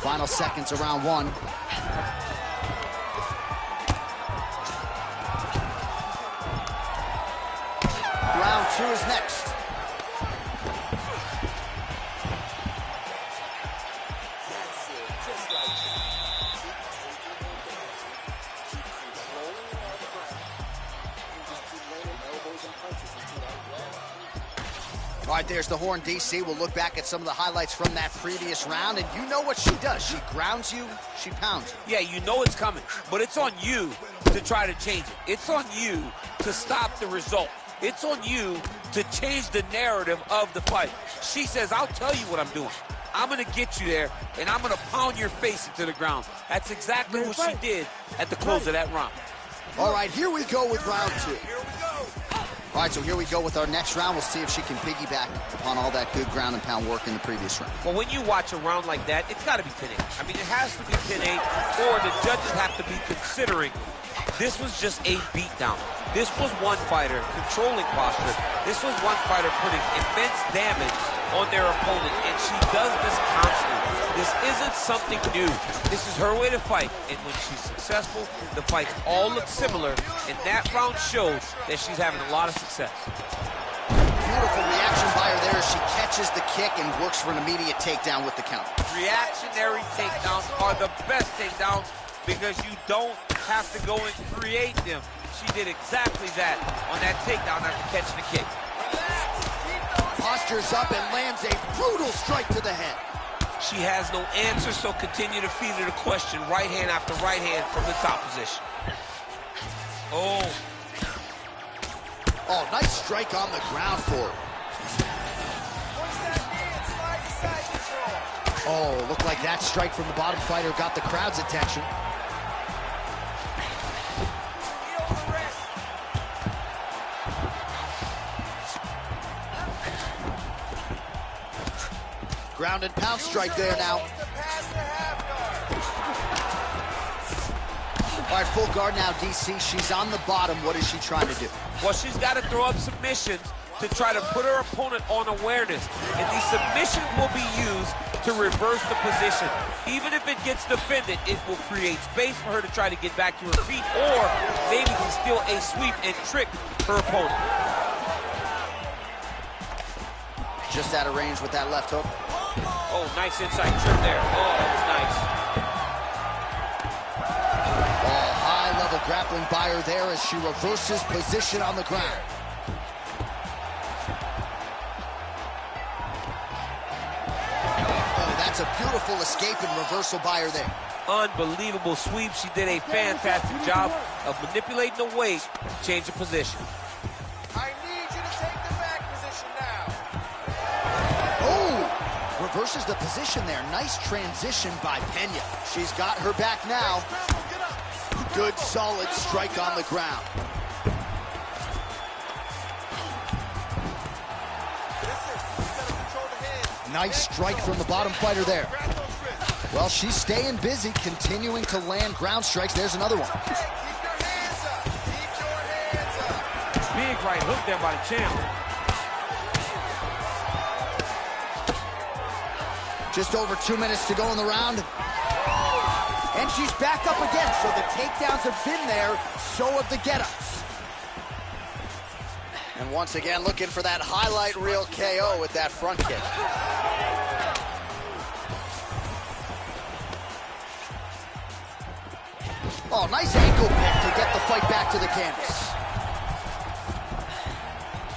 Final seconds of round one. Round two is next. That's it. Just like that. Keep taking her down. Keep controlling her on the ground. And just keep landing elbows and punches until that grab. All right, there's the horn, DC. We'll look back at some of the highlights from that previous round, and you know what she does. She grounds you, she pounds you. Yeah, you know it's coming, but it's on you to try to change it. It's on you to stop the result. It's on you to change the narrative of the fight. She says, I'll tell you what I'm doing. I'm going to get you there, and I'm going to pound your face into the ground. That's exactly what she did at the close of that round. All right, here we go with round two. Here we go. All right, so here we go with our next round. We'll see if she can piggyback upon all that good ground and pound work in the previous round. Well, when you watch a round like that, it's got to be 10-8. I mean, it has to be 10-8, or the judges have to be considering this was just a beatdown. This was one fighter controlling posture. This was one fighter putting immense damage on their opponent, and she does this constantly. This isn't something new. This is her way to fight, and when she's successful, the fights all look similar, and that round shows that she's having a lot of success. Beautiful reaction by her there as she catches the kick and works for an immediate takedown with the counter. Reactionary takedowns are the best takedowns because you don't have to go and create them. She did exactly that on that takedown after catching the kick. Postures up and lands a brutal strike to the head. She has no answer, so continue to feed her the question, right hand after right hand from the top position. Oh. Oh, nice strike on the ground for her. Push that knee and slide to side control. Oh, looked like that strike from the bottom fighter got the crowd's attention. Knee over wrist. Ground and pound strike there now. All right, full guard now, DC. She's on the bottom. What is she trying to do? Well, she's got to throw up submissions to try to put her opponent on awareness. And these submissions will be used to reverse the position. Even if it gets defended, it will create space for her to try to get back to her feet, or maybe to steal a sweep and trick her opponent. Just out of range with that left hook. Oh, nice inside trip there. Oh, that was nice. Oh, high-level grappling by her there as she reverses position on the ground. Oh, that's a beautiful escape and reversal by her there. Unbelievable sweep. She did a fantastic job of manipulating the weight to change the position. I need you to take the back position now. Oh, reverses the position there. Nice transition by Peña. She's got her back now. Good, solid strike on the ground. Nice strike from the bottom fighter there. Well, she's staying busy, continuing to land ground strikes. There's another one. Big right hook there by the champ. Just over 2 minutes to go in the round. And she's back up again. So the takedowns have been there, so have the get-ups. And once again, looking for that highlight reel KO with that front kick. Oh, nice ankle pick to get the fight back to the canvas.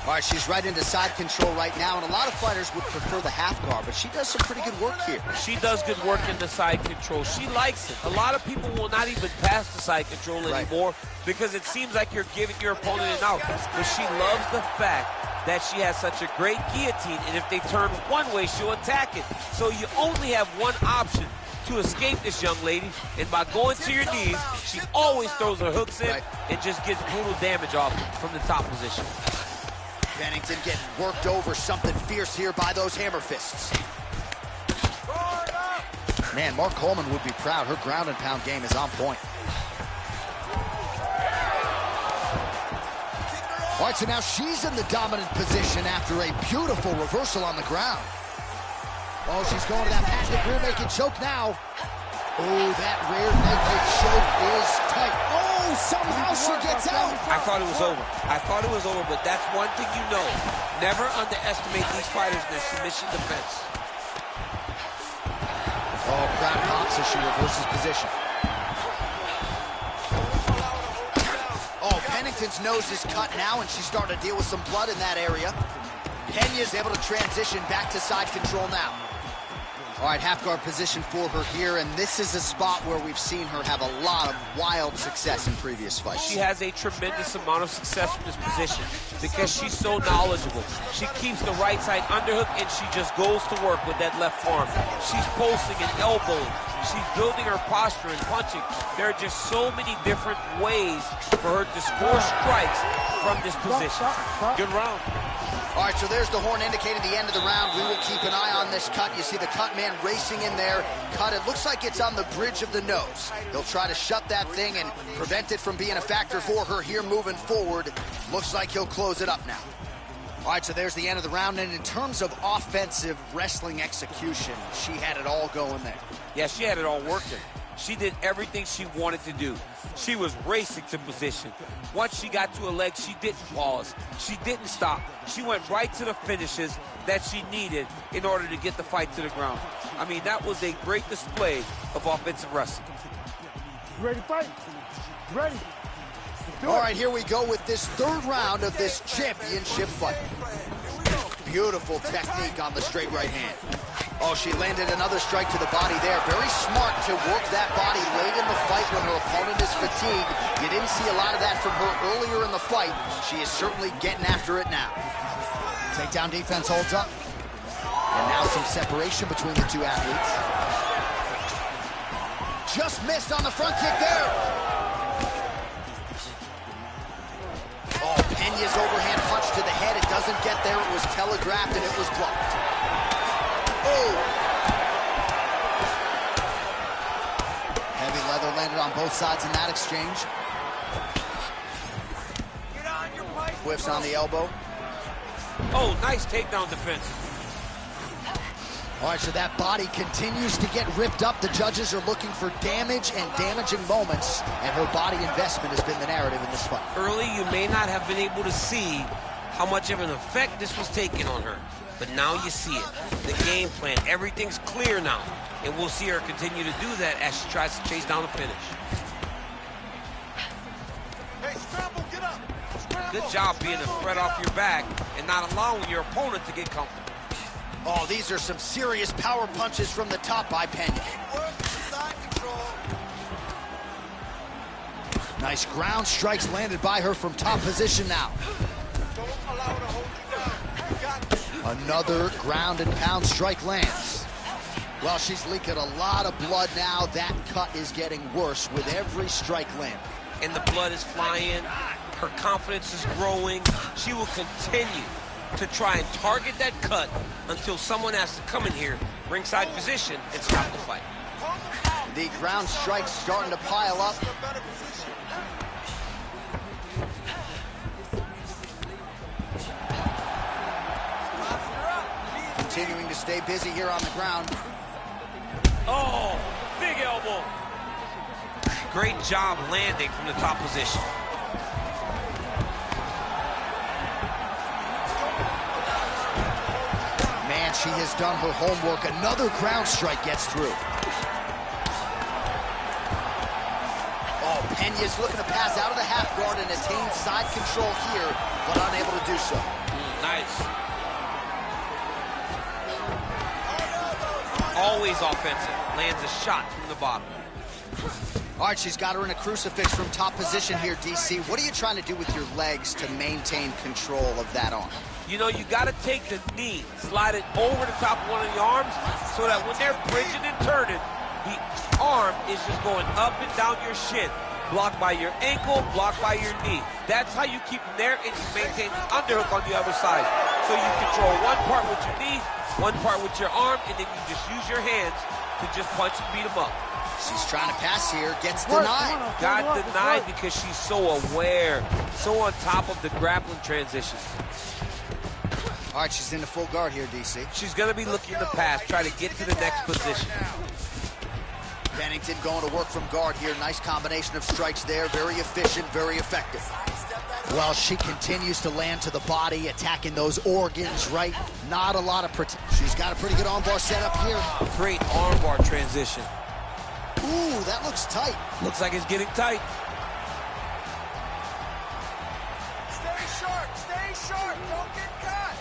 All right, she's right into side control right now, and a lot of fighters would prefer the half guard, but she does some pretty good work here. She does good work in the side control. She likes it. A lot of people will not even pass the side control anymore because it seems like you're giving your opponent an out. But she loves the fact that she has such a great guillotine, and if they turn one way, she'll attack it. So you only have one option to escape this young lady, and by going to your knees, she always throws her hooks in and just gets brutal damage off from the top position. Pennington getting worked over, something fierce here by those hammer fists. Man, Mark Coleman would be proud. Her ground and pound game is on point. All right, so now she's in the dominant position after a beautiful reversal on the ground. Oh, she's going to that patented rear naked choke now. Oh, that rear naked choke is tight. Oh, somehow she gets out. I thought it was over. I thought it was over, but that's one thing you know. Never underestimate these fighters in their submission defense. Oh, crowd pops as she reverses position. Oh, Pennington's nose is cut now, and she's starting to deal with some blood in that area. Peña's able to transition back to side control now. All right, half guard position for her here, and this is a spot where we've seen her have a lot of wild success in previous fights. She has a tremendous amount of success from this position because she's so knowledgeable. She keeps the right side underhook, and she just goes to work with that left arm. She's posting and elbowing. She's building her posture and punching. There are just so many different ways for her to score strikes from this position. Good round. All right, so there's the horn indicating the end of the round. We will keep an eye on this cut. You see the cut man racing in there. Cut, it looks like it's on the bridge of the nose. He'll try to shut that thing and prevent it from being a factor for her here moving forward. Looks like he'll close it up now. All right, so there's the end of the round. And in terms of offensive wrestling execution, she had it all going there. Yeah, she had it all working. She did everything she wanted to do. She was racing to position. Once she got to a leg, she didn't pause. She didn't stop. She went right to the finishes that she needed in order to get the fight to the ground. I mean, that was a great display of offensive wrestling. You ready to fight? You ready? All right, here we go with this third round of this championship fight. Beautiful technique on the straight right hand. Oh, she landed another strike to the body there. Very smart to work that body late in the fight when her opponent is fatigued. You didn't see a lot of that from her earlier in the fight. She is certainly getting after it now. Takedown defense holds up. And now some separation between the two athletes. Just missed on the front kick there. Oh, Peña's overhand punch to the head. It doesn't get there. It was telegraphed and it was blocked. Oh! Heavy leather landed on both sides in that exchange. Whiffs on the elbow. Oh, nice takedown defense. All right, so that body continues to get ripped up. The judges are looking for damage and damaging moments, and her body investment has been the narrative in this fight. Early, you may not have been able to see how much of an effect this was taking on her, but now you see it. The game plan, everything's clear now, and we'll see her continue to do that as she tries to chase down the finish. Hey, scramble, get up. Scramble. Good job being a threat off your back and not allowing your opponent to get comfortable. Oh, these are some serious power punches from the top by Peña. Nice ground strikes landed by her from top position now. Don't allow her to hold you down. You got it. Another ground and pound strike lands. Well, she's leaking a lot of blood now. That cut is getting worse with every strike land. And the blood is flying. Her confidence is growing. She will continue to try and target that cut until someone has to come in here, ringside position, and stop the fight. The ground strikes starting to pile up. Continuing to stay busy here on the ground. Oh, big elbow. Great job landing from the top position. Man, she has done her homework. Another ground strike gets through. Oh, Peña's looking to pass out of the half guard and attain side control here, but unable to do so. Nice. Always offensive. Lands a shot from the bottom. All right, she's got her in a crucifix from top position here, DC. What are you trying to do with your legs to maintain control of that arm? You know, you got to take the knee, slide it over the top of one of the arms so that when they're bridging and turning, the arm is just going up and down your shin. Blocked by your ankle, blocked by your knee. That's how you keep them there, and you maintain the underhook on the other side. So you control one part with your knee, one part with your arm, and then you just use your hands to just punch and beat them up. She's trying to pass here, gets denied. Got denied because she's so aware, so on top of the grappling transition. All right, she's into full guard here, DC. She's going to be looking to pass, try to get to the next position. Pennington going to work from guard here. Nice combination of strikes there. Very efficient, very effective. Well, she continues to land to the body, attacking those organs, right? Not a lot of protection. She's got a pretty good armbar set up here. Great armbar transition. Ooh, that looks tight. Looks like it's getting tight. Stay sharp, don't get caught.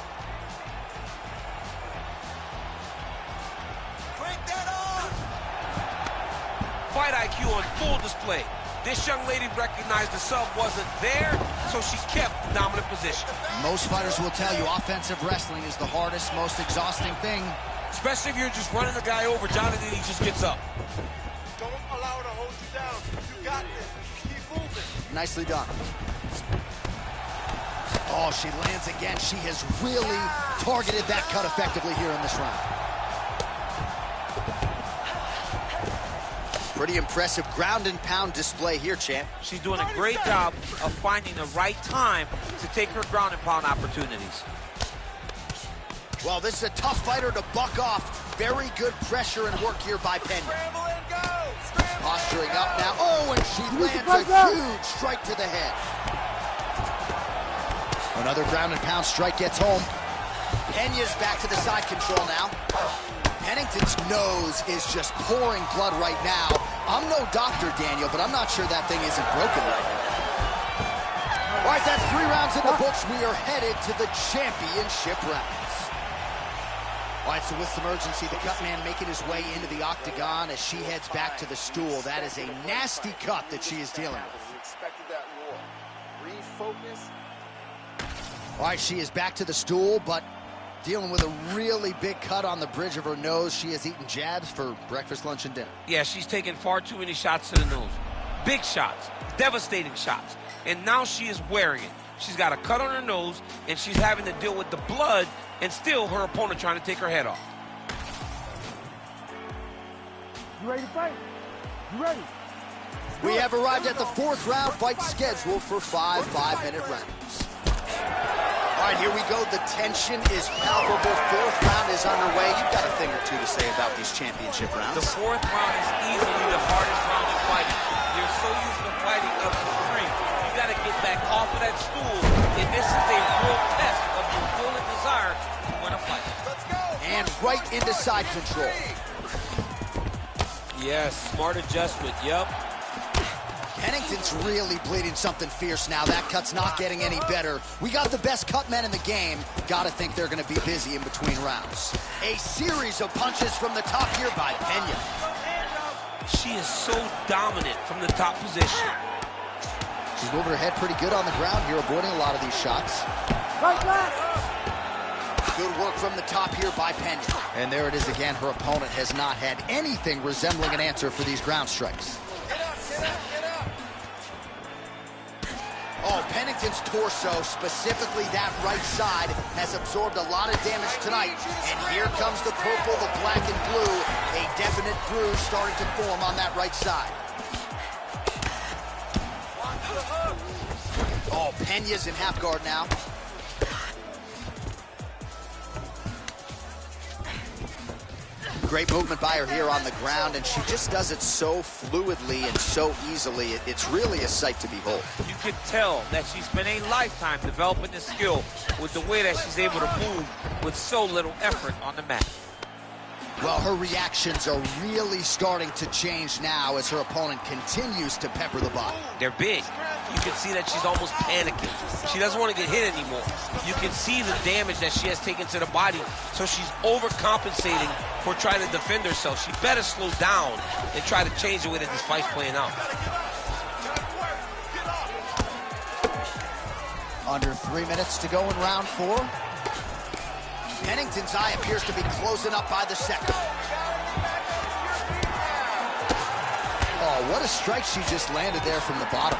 Crank that on. Fight IQ on full display. This young lady recognized the sub wasn't there, so she kept the dominant position. Most fighters will tell you offensive wrestling is the hardest, most exhausting thing. Especially if you're just running the guy over, Jonathan, he just gets up. Don't allow her to hold you down. You got this. Keep moving. Nicely done. Oh, she lands again. She has really targeted that cut effectively here in this round. Pretty impressive ground and pound display here, champ. She's doing a great job of finding the right time to take her ground and pound opportunities. Well, this is a tough fighter to buck off. Very good pressure and work here by Peña. Scramble and go. Posturing up now. Oh, and she lands a huge strike to the head. Another ground and pound strike gets home. Peña's back to the side control now. Pennington's nose is just pouring blood right now. I'm no doctor, Daniel, but I'm not sure that thing isn't broken right now. All right, that's 3 rounds in the books. We are headed to the championship rounds. All right, so with some urgency, the cut man making his way into the octagon as she heads back to the stool. That is a nasty cut that she is dealing with. We expected that roar. Refocus. All right, she is back to the stool, but dealing with a really big cut on the bridge of her nose. She has eaten jabs for breakfast, lunch, and dinner. Yeah, she's taken far too many shots to the nose. Big shots, devastating shots. And now she is wearing it. She's got a cut on her nose, and she's having to deal with the blood, and still her opponent trying to take her head off. You ready to fight? You ready? We have arrived at the 4th round fight scheduled for 5 5-minute rounds. All right, here we go. The tension is palpable. 4th round is underway. You've got a thing or two to say about these championship rounds. The 4th round is easily the hardest round in fighting. You're so used to fighting up to 3. You got to get back off of that stool, and this is a real test of your will and desire to win a fight. Let's go. And right into side control. Yes, smart adjustment, yep. Pennington's really bleeding something fierce now. That cut's not getting any better. We got the best cut men in the game. Got to think they're going to be busy in between rounds. A series of punches from the top here by Peña. She is so dominant from the top position. She's moving her head pretty good on the ground here, avoiding a lot of these shots. Right back. Good work from the top here by Peña. And there it is again. Her opponent has not had anything resembling an answer for these ground strikes. Oh, Pennington's torso, specifically that right side, has absorbed a lot of damage tonight. And here comes the purple, the black, and blue. A definite bruise starting to form on that right side. Oh, Peña's in half guard now. Great movement by her here on the ground, and she just does it so fluidly and so easily. It's really a sight to behold. You can tell that she's spent a lifetime developing this skill with the way that she's able to move with so little effort on the mat. Well, her reactions are really starting to change now as her opponent continues to pepper the body. They're big. You can see that she's almost panicking. She doesn't want to get hit anymore. You can see the damage that she has taken to the body, so she's overcompensating for trying to defend herself. She better slow down and try to change the way that this fight's playing out. Under 3 minutes to go in round 4. Pennington's eye appears to be closing up by the second. Oh, what a strike she just landed there from the bottom.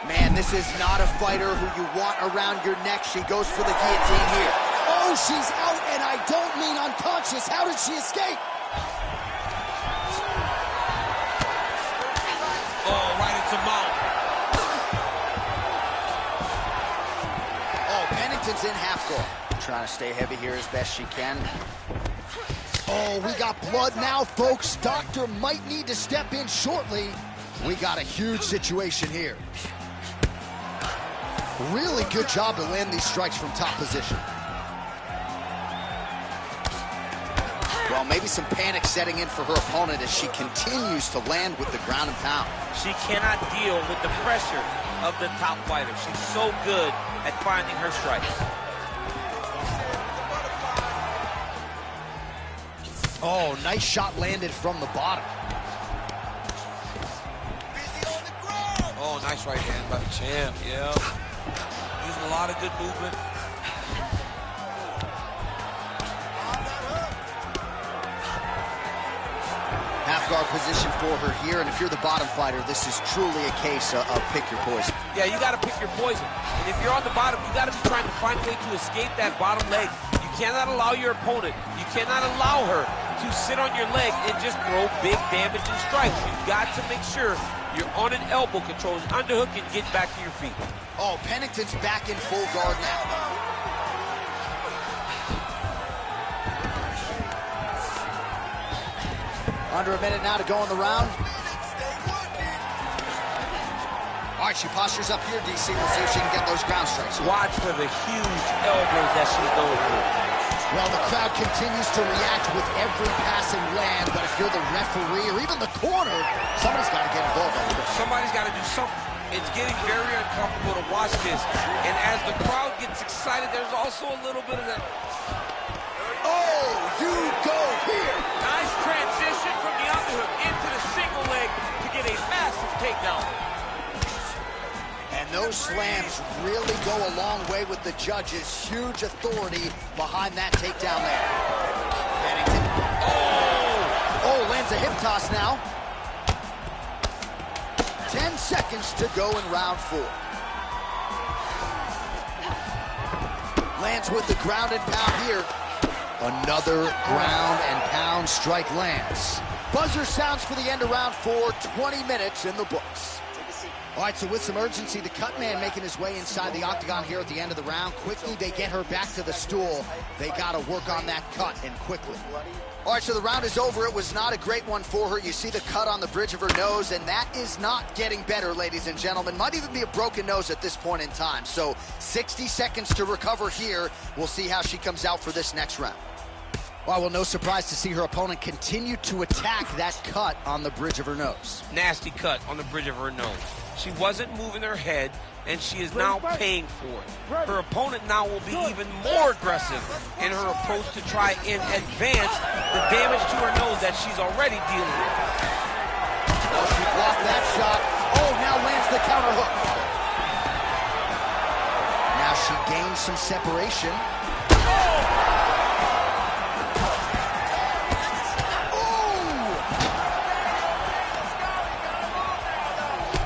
Man, this is not a fighter who you want around your neck. She goes for the guillotine here. Oh, she's out, and I don't mean unconscious. How did she escape? Oh, right into mouth. Pennington's in half guard. Trying to stay heavy here as best she can. Oh, we got blood now, folks. Doctor might need to step in shortly. We got a huge situation here. Really good job to land these strikes from top position. Well, maybe some panic setting in for her opponent as she continues to land with the ground and pound. She cannot deal with the pressure of the top fighter. She's so good at finding her strikes. Oh, nice shot landed from the bottom. Oh, nice right hand by the champ, yeah. Using a lot of good movement. Half guard position for her here, and if you're the bottom fighter, this is truly a case of pick your poison. Yeah, you got to pick your poison. And if you're on the bottom, you got to be trying to find a way to escape that bottom leg. You cannot allow your opponent, you cannot allow her to sit on your leg and just throw big damage and strikes. You've got to make sure you're on an elbow control, an underhook, and get back to your feet. Oh, Pennington's back in full guard now. Under a minute now to go in the round. All right, she postures up here, DC. We'll see if she can get those ground strikes. Watch for the huge elbows that she's going for. Well, the crowd continues to react with every passing land, but if you're the referee or even the corner, somebody's got to get involved. Somebody's got to do something. It's getting very uncomfortable to watch this. And as the crowd gets excited, there's also a little bit of that. Oh, you go here. Nice transition from the underhook into the single leg to get a massive takedown. And those slams really go a long way with the judges. Huge authority behind that takedown there. Pennington. Oh, lands a hip toss now. 10 seconds to go in round 4. Lands with the ground and pound here. Another ground and pound strike lands. Buzzer sounds for the end of round 4. 20 minutes in the books. All right, so with some urgency, the cut man making his way inside the octagon here at the end of the round. Quickly, they get her back to the stool. They got to work on that cut, and quickly. All right, so the round is over. It was not a great one for her. You see the cut on the bridge of her nose, and that is not getting better, ladies and gentlemen. Might even be a broken nose at this point in time. So 60 seconds to recover here. We'll see how she comes out for this next round. Well, no surprise to see her opponent continue to attack that cut on the bridge of her nose. Nasty cut on the bridge of her nose. She wasn't moving her head, and she is now paying for it. Her opponent now will be even more aggressive in her approach to try and advance the damage to her nose that she's already dealing with. Oh, she blocked that shot. Oh, now lands the counter hook. Now she gains some separation.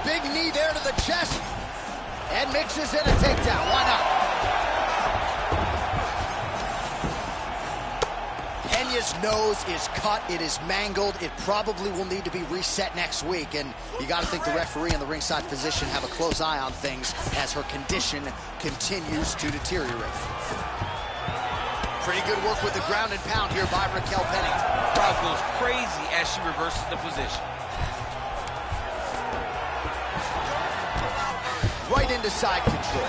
Big knee there to the chest. And mixes in a takedown. Why not? Peña's nose is cut. It is mangled. It probably will need to be reset next week. And you got to think the referee and the ringside physician have a close eye on things as her condition continues to deteriorate. Pretty good work with the ground and pound here by Raquel Pennington. The crowd goes crazy as she reverses the position. Right into side control.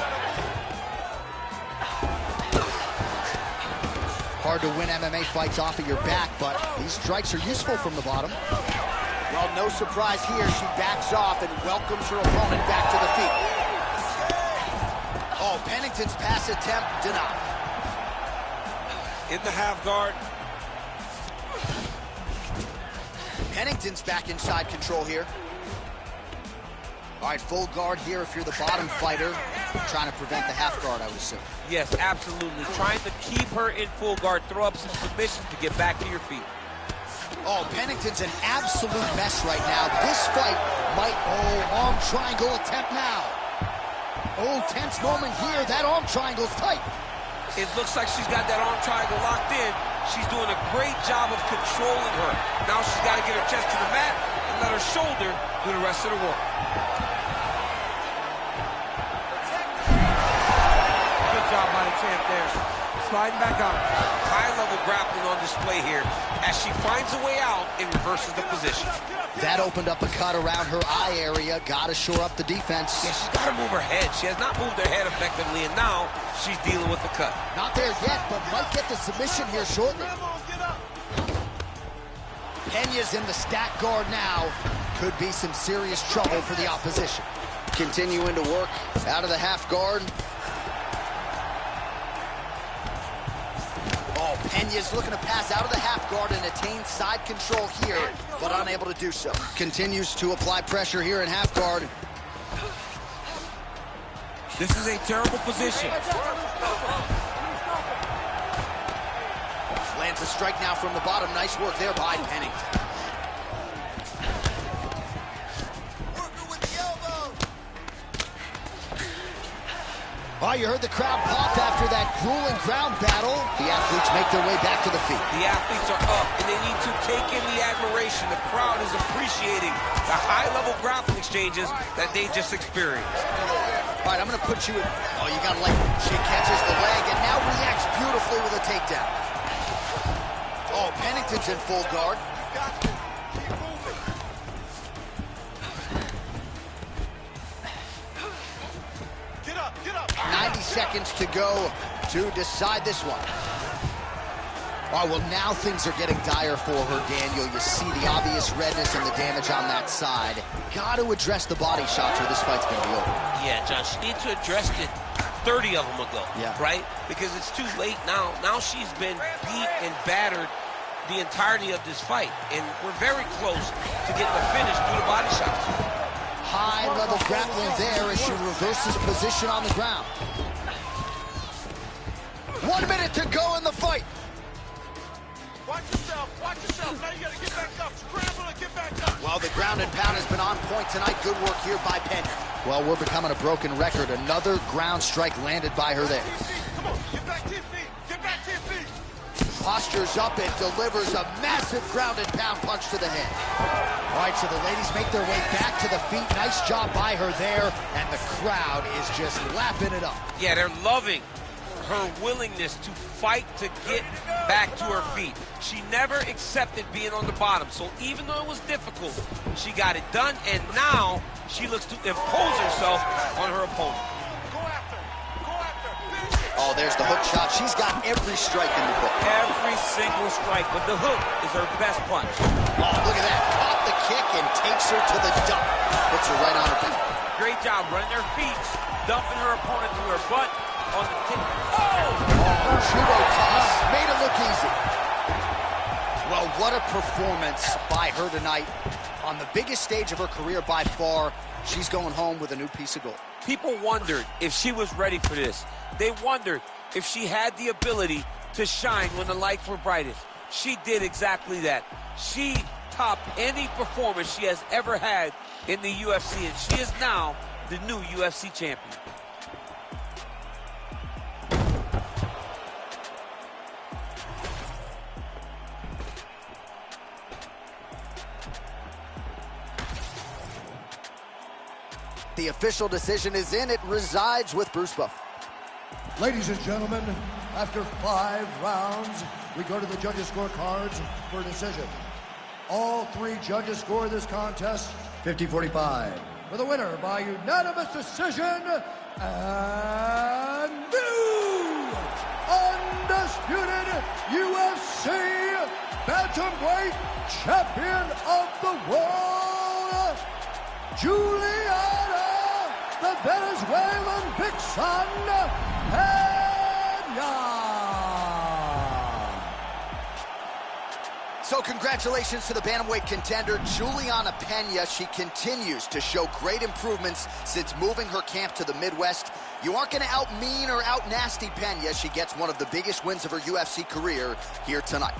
Hard to win MMA fights off of your back, but these strikes are useful from the bottom. Well, no surprise here. She backs off and welcomes her opponent back to the feet. Oh, Pennington's pass attempt denied. In the half guard. Pennington's back in side control here. All right, full guard here if you're the bottom fighter. Trying to prevent the half guard, I would assume. Yes, absolutely. Trying to keep her in full guard, throw up some submissions to get back to your feet. Oh, Pennington's an absolute mess right now. This fight might... Oh, arm triangle attempt now. Oh, tense moment here. That arm triangle's tight. It looks like she's got that arm triangle locked in. She's doing a great job of controlling her. Now she's got to get her chest to the mat and let her shoulder do the rest of the work. Good job by the champ there. Sliding back out. High-level grappling on display here. As she finds a way out, it reverses the position. That opened up a cut around her eye area. Got to shore up the defense. Yeah, she's got to move her head. She has not moved her head effectively, and now she's dealing with the cut. Not there yet, but might get the submission here shortly. Peña's in the stack guard now. Could be some serious trouble for the opposition. Continuing to work out of the half guard. Oh, Peña's looking to pass out of the half guard and attain side control here, but unable to do so. Continues to apply pressure here in half guard. This is a terrible position. Lands a strike now from the bottom. Nice work there by Pennington. Oh, you heard the crowd pop after that grueling ground battle. The athletes make their way back to the feet. The athletes are up, and they need to take in the admiration. The crowd is appreciating the high-level grappling exchanges that they just experienced. All right, I'm going to put you in. Oh, you got to like. She catches the leg and now reacts beautifully with a takedown. Oh, Pennington's in full guard. Get up, get up. 90 seconds to go to decide this one. All right, well, now things are getting dire for her, Daniel. You see the obvious redness and the damage on that side. Got to address the body shots or this fight's going to be over. Yeah, John, she needs to address it 30 of them ago, right? Because it's too late now. Now she's been beat and battered the entirety of this fight, and we're very close to getting the finish through the body shots. High-level grappling there as she reverses position on the ground. 1 minute to go in the fight. Watch yourself. Now you gotta get back up. Scramble and get back up. Well, the ground and pound has been on point tonight. Good work here by Peña. Well, we're becoming a broken record. Another ground strike landed by her there. Come on, get back to your feet. Get back to your feet. Postures up and delivers a massive ground and pound punch to the head. All right, so the ladies make their way back to the feet. Nice job by her there, and the crowd is just lapping it up. Yeah, they're loving her willingness to fight to get back to her feet. She never accepted being on the bottom, so even though it was difficult, she got it done, and now she looks to impose herself on her opponent. Go after. Oh, there's the hook shot. She's got every strike in the book. Every single strike, but the hook is her best punch. Oh, look at that. Caught the kick and takes her to the dump. Puts her right on her feet. Great job running her feet, dumping her opponent to her butt on the tip. Judo toss made it look easy. Well, what a performance by her tonight. On the biggest stage of her career by far, she's going home with a new piece of gold. People wondered if she was ready for this. They wondered if she had the ability to shine when the lights were brightest. She did exactly that. She topped any performance she has ever had in the UFC, and she is now the new UFC champion. The official decision is in. It resides with Bruce Buffer. Ladies and gentlemen, after 5 rounds, we go to the judges' scorecards for a decision. All 3 judges score this contest 50-45. For the winner by unanimous decision, and new undisputed UFC bantamweight champion of the world, Juliana, the Venezuelan Vixen, Peña. So congratulations to the bantamweight contender, Juliana Peña. She continues to show great improvements since moving her camp to the Midwest. You aren't going to out-mean or out-nasty Peña. She gets one of the biggest wins of her UFC career here tonight.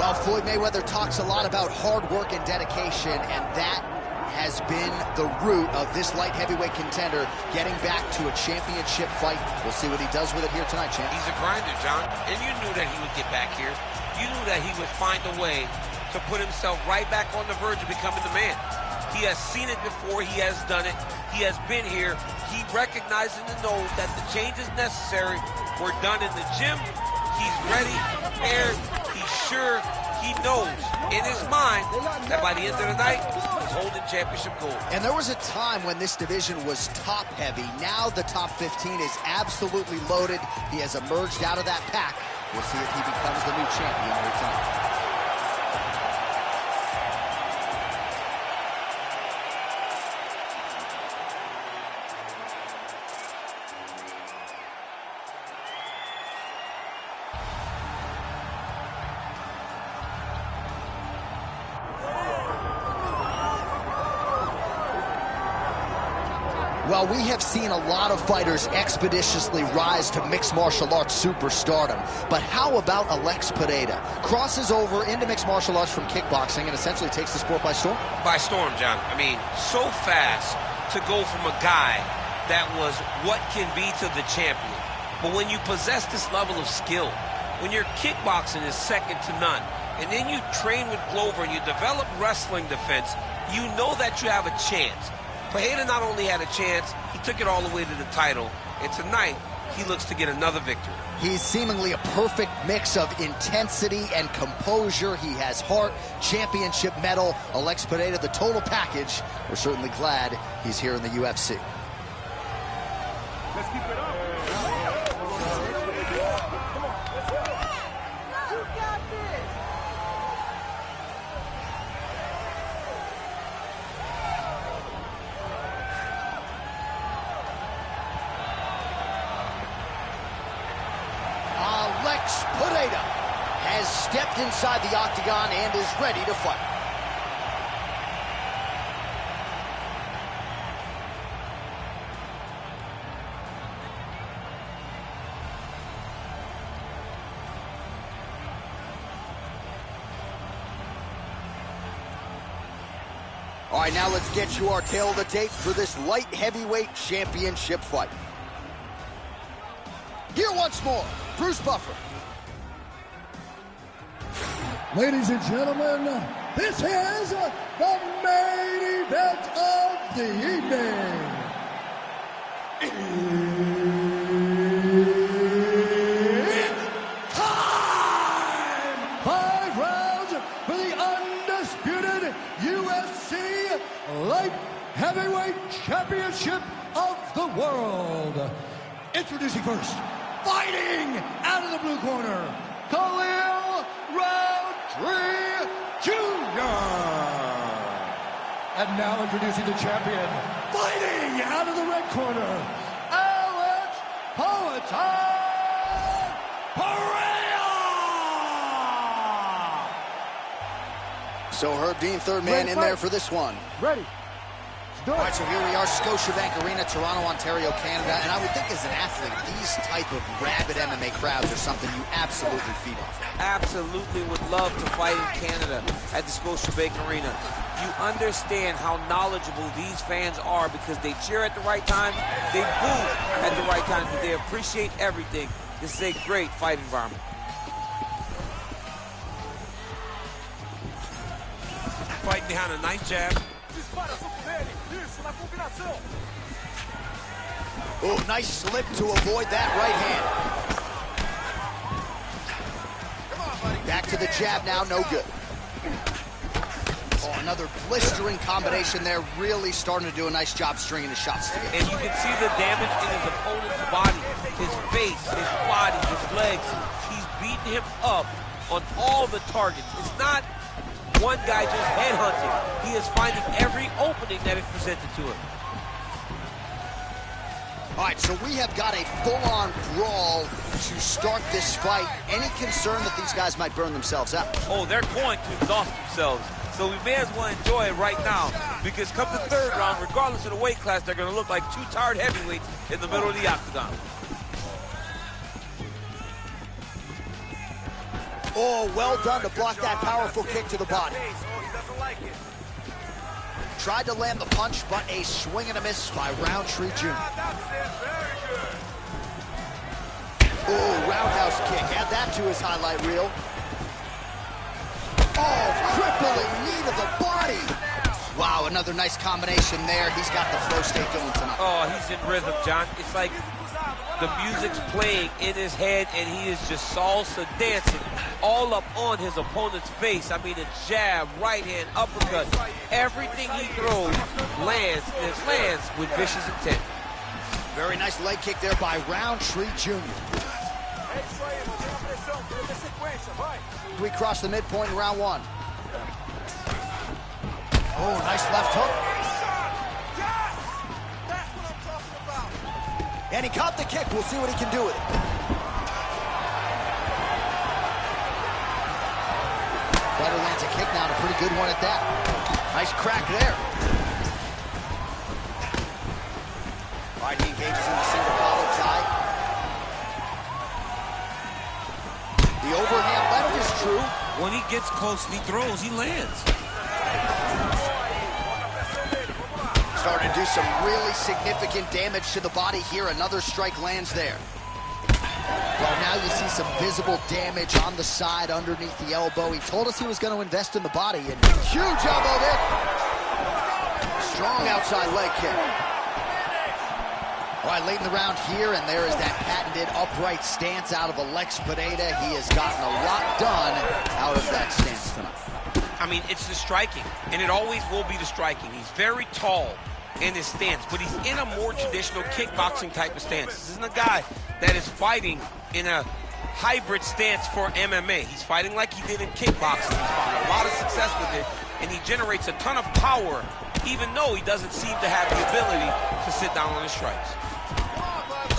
Well, Floyd Mayweather talks a lot about hard work and dedication, and that has been the root of this light heavyweight contender getting back to a championship fight. We'll see what he does with it here tonight, champ. He's a grinder, John, and you knew that he would get back here. You knew that he would find a way to put himself right back on the verge of becoming the man. He has seen it before. He has done it. He has been here. He recognizes and knows that the changes necessary were done in the gym. He's ready, prepared, he's sure, he knows in his mind that by the end of the night, he's holding championship gold. And there was a time when this division was top heavy. Now the top 15 is absolutely loaded. He has emerged out of that pack. We'll see if he becomes the new champion here tonight. Well, we have seen a lot of fighters expeditiously rise to mixed martial arts superstardom. But how about Alex Pereira? Crosses over into mixed martial arts from kickboxing and essentially takes the sport by storm? By storm, John. I mean, so fast to go from a guy that was what can be to the champion. But when you possess this level of skill, when your kickboxing is second to none, and then you train with Glover and you develop wrestling defense, you know that you have a chance. Pereira not only had a chance, he took it all the way to the title. And tonight, he looks to get another victory. He's seemingly a perfect mix of intensity and composure. He has heart, championship medal. Alex Pereira, the total package. We're certainly glad he's here in the UFC. Let's keep it up. Alex Pereira has stepped inside the octagon and is ready to fight. All right, now let's get you our tail of the tape for this light heavyweight championship fight. Here once more, Bruce Buffer. Ladies and gentlemen, this is the main event of the evening. It's time! Heavyweight Championship of the World. Introducing first, fighting out of the blue corner, Rountree Jr. And now introducing the champion, fighting out of the red corner, Pereira! So Herb Dean, third man in there for this one. Ready. All right, so here we are, Scotiabank Arena, Toronto, Ontario, Canada. And I would think as an athlete, these type of rabid MMA crowds are something you absolutely feed off. Absolutely would love to fight in Canada at the Scotiabank Arena. You understand how knowledgeable these fans are because they cheer at the right time, they boo at the right time, but they appreciate everything. This is a great fight environment. Fighting behind a nice jab. Oh, nice slip to avoid that right hand. Back to the jab now, no good. Oh, another blistering combination there, really starting to do a nice job stringing the shots together. And you can see the damage in his opponent's body, his face, his body, his legs. He's beating him up on all the targets. It's not one guy just headhunting. He is finding every opening that is presented to him. All right, so we have got a full-on brawl to start this fight. Any concern that these guys might burn themselves out? Oh, they're going to exhaust themselves. So we may as well enjoy it right now because come the third round, regardless of the weight class, they're going to look like two tired heavyweights in the middle of the octagon. Oh, well done to block that powerful kick to the body. Tried to land the punch, but a swing and a miss by Rountree Jr. Oh, roundhouse kick. Add that to his highlight reel. Oh, crippling knee to the body. Wow, another nice combination there. He's got the flow state going tonight. Oh, he's in rhythm, John. It's like the music's playing in his head, and he is just salsa dancing all up on his opponent's face. I mean, a jab, right hand, uppercut. Everything he throws lands, and it lands with vicious intent. Very nice leg kick there by Rountree Jr. We cross the midpoint in round one. Oh, nice left hook. And he caught the kick. We'll see what he can do with it. Fighter lands a kick now, and a pretty good one at that. Nice crack there. All right, he engages in the single collar tie. The overhand left is true. When he gets close and he throws, he lands. Starting to do some really significant damage to the body here. Another strike lands there. Well, now you see some visible damage on the side underneath the elbow. He told us he was going to invest in the body, and huge elbow there. Strong outside leg kick. All right, late in the round here, and there is that patented upright stance out of Alex Pereira. He has gotten a lot done out of that stance tonight. I mean, it's the striking, and it always will be the striking. He's very tall in his stance, but he's in a more traditional kickboxing type of stance. This isn't a guy that is fighting in a hybrid stance for MMA. He's fighting like he did in kickboxing. He's found a lot of success with it, and he generates a ton of power, even though he doesn't seem to have the ability to sit down on his strikes.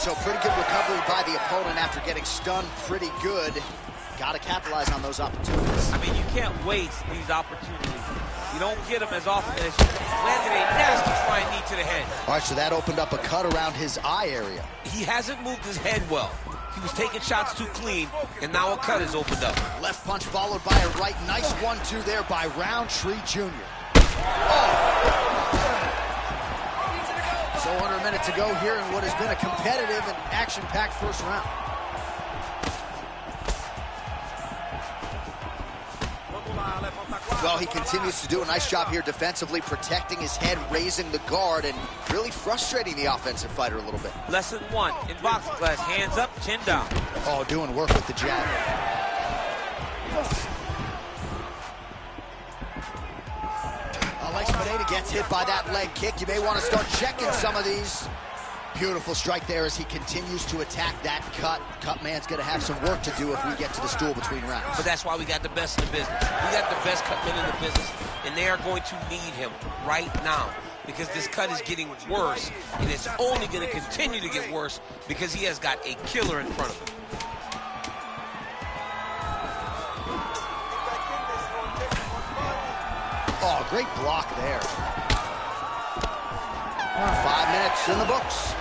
So pretty good recovery by the opponent after getting stunned pretty good. Got to capitalize on those opportunities. I mean, you can't waste these opportunities. You don't get them as often as you landed a nasty flying knee to the head. All right, so that opened up a cut around his eye area. He hasn't moved his head well. He was taking shots too clean, and now a cut is opened up. Left punch followed by a right. Nice 1-2 there by Rountree Jr. Oh! So under a minute to go here in what has been a competitive and action-packed first round. Well, he continues to do a nice job here defensively, protecting his head, raising the guard, and really frustrating the offensive fighter a little bit. Lesson 1 in boxing class, hands up, chin down. Oh, doing work with the jab. Alex Pereira gets gets hit by that leg kick. You may want to start checking some of these. Beautiful strike there as he continues to attack that cut. Cut man's going to have some work to do if we get to the stool between rounds. But that's why we got the best in the business. We got the best cut men in the business, and they are going to need him right now because this cut is getting worse, and it's only going to continue to get worse because he has got a killer in front of him. Oh, great block there. 5 minutes in the books.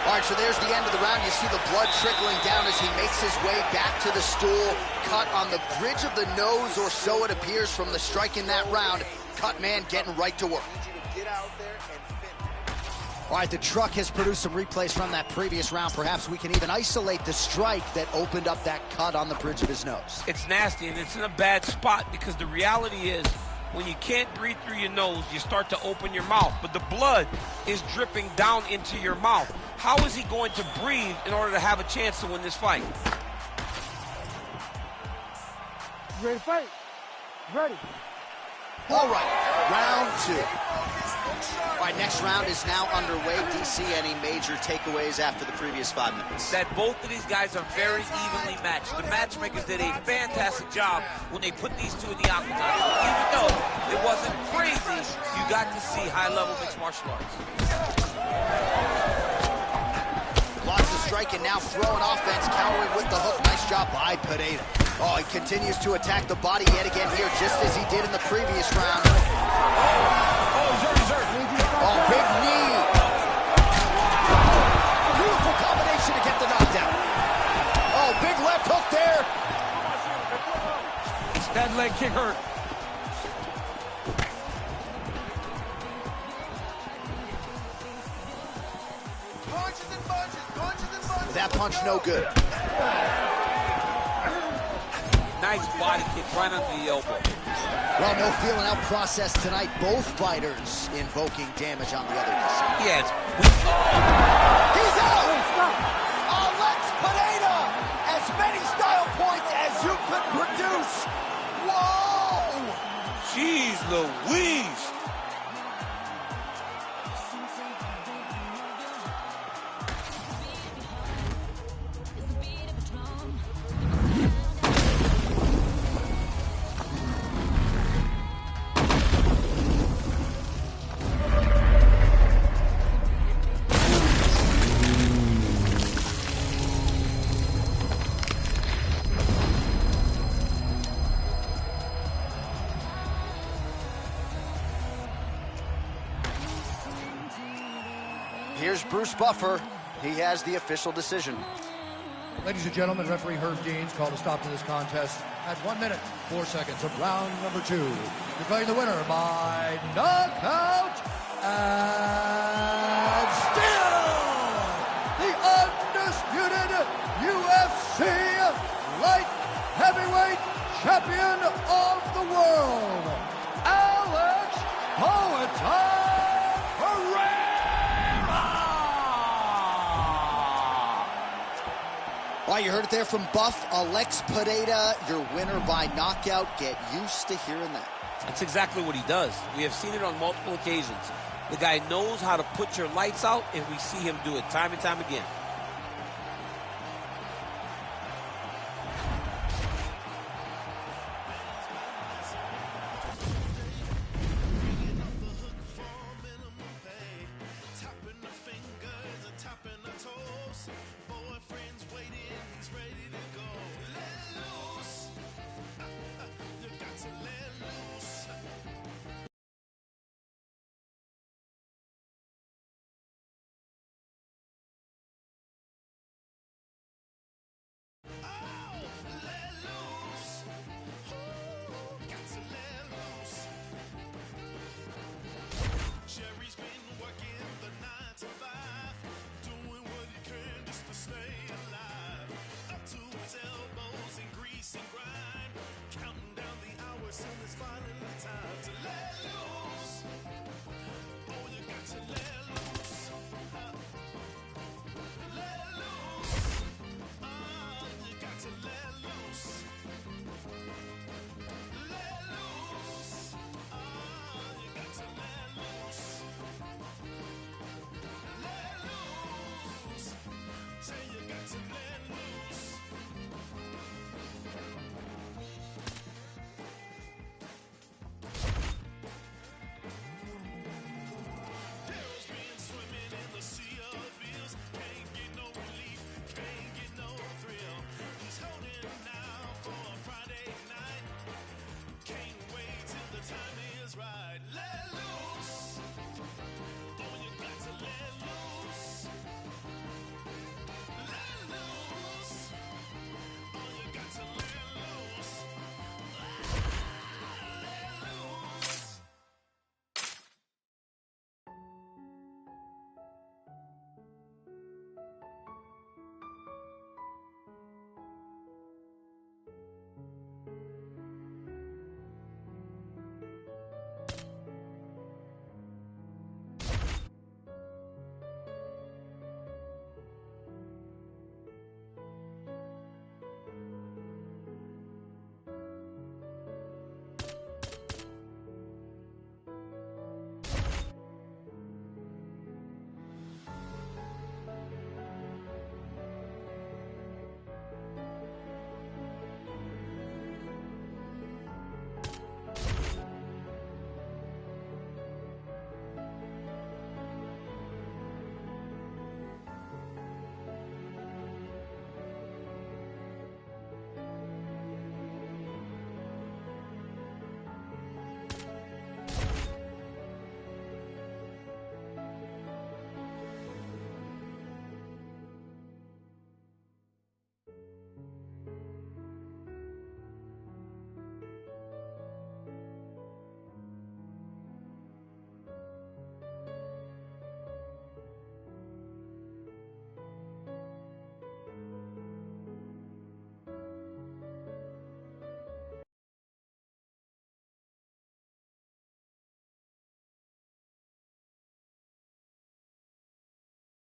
All right, so there's the end of the round. You see the blood trickling down as he makes his way back to the stool. Cut on the bridge of the nose, or so it appears from the strike in that round. Cut man getting right to work. All right, the truck has produced some replays from that previous round. Perhaps we can even isolate the strike that opened up that cut on the bridge of his nose. It's nasty, and it's in a bad spot because the reality is when you can't breathe through your nose, you start to open your mouth, but the blood is dripping down into your mouth. How is he going to breathe in order to have a chance to win this fight? You ready to fight? Ready. All right, round 2. All right, next round is now underway. DC, any major takeaways after the previous 5 minutes? That both of these guys are very evenly matched. The matchmakers did a fantastic job when they put these two in the octagon. Even though it wasn't crazy, you got to see high-level mixed martial arts. Lots of striking, now throwing offense, countering with the hook. Nice job by Pereira. Oh, he continues to attack the body yet again here, just as he did in the previous round. Oh, big knee. Beautiful combination to get the knockdown. Oh, big left hook there. That leg kick hurt. That punch no good. Nice body kick right under the elbow. Well, no feeling out process tonight. Both fighters invoking damage on the other side. Yeah, He's out! Alex Pereira! As many style points as you could produce. Whoa! Jeez Louise. Here's Bruce Buffer. He has the official decision. Ladies and gentlemen, referee Herb Deans called a stop to this contest at 1 minute, 4 seconds of round number 2. Declaring the winner by knockout and still the undisputed UFC light heavyweight champion of the world, Alex Pereira. All right, you heard it there from Buff. Alex Pereira, your winner by knockout. Get used to hearing that. That's exactly what he does. We have seen it on multiple occasions. The guy knows how to put your lights out, and we see him do it time and time again.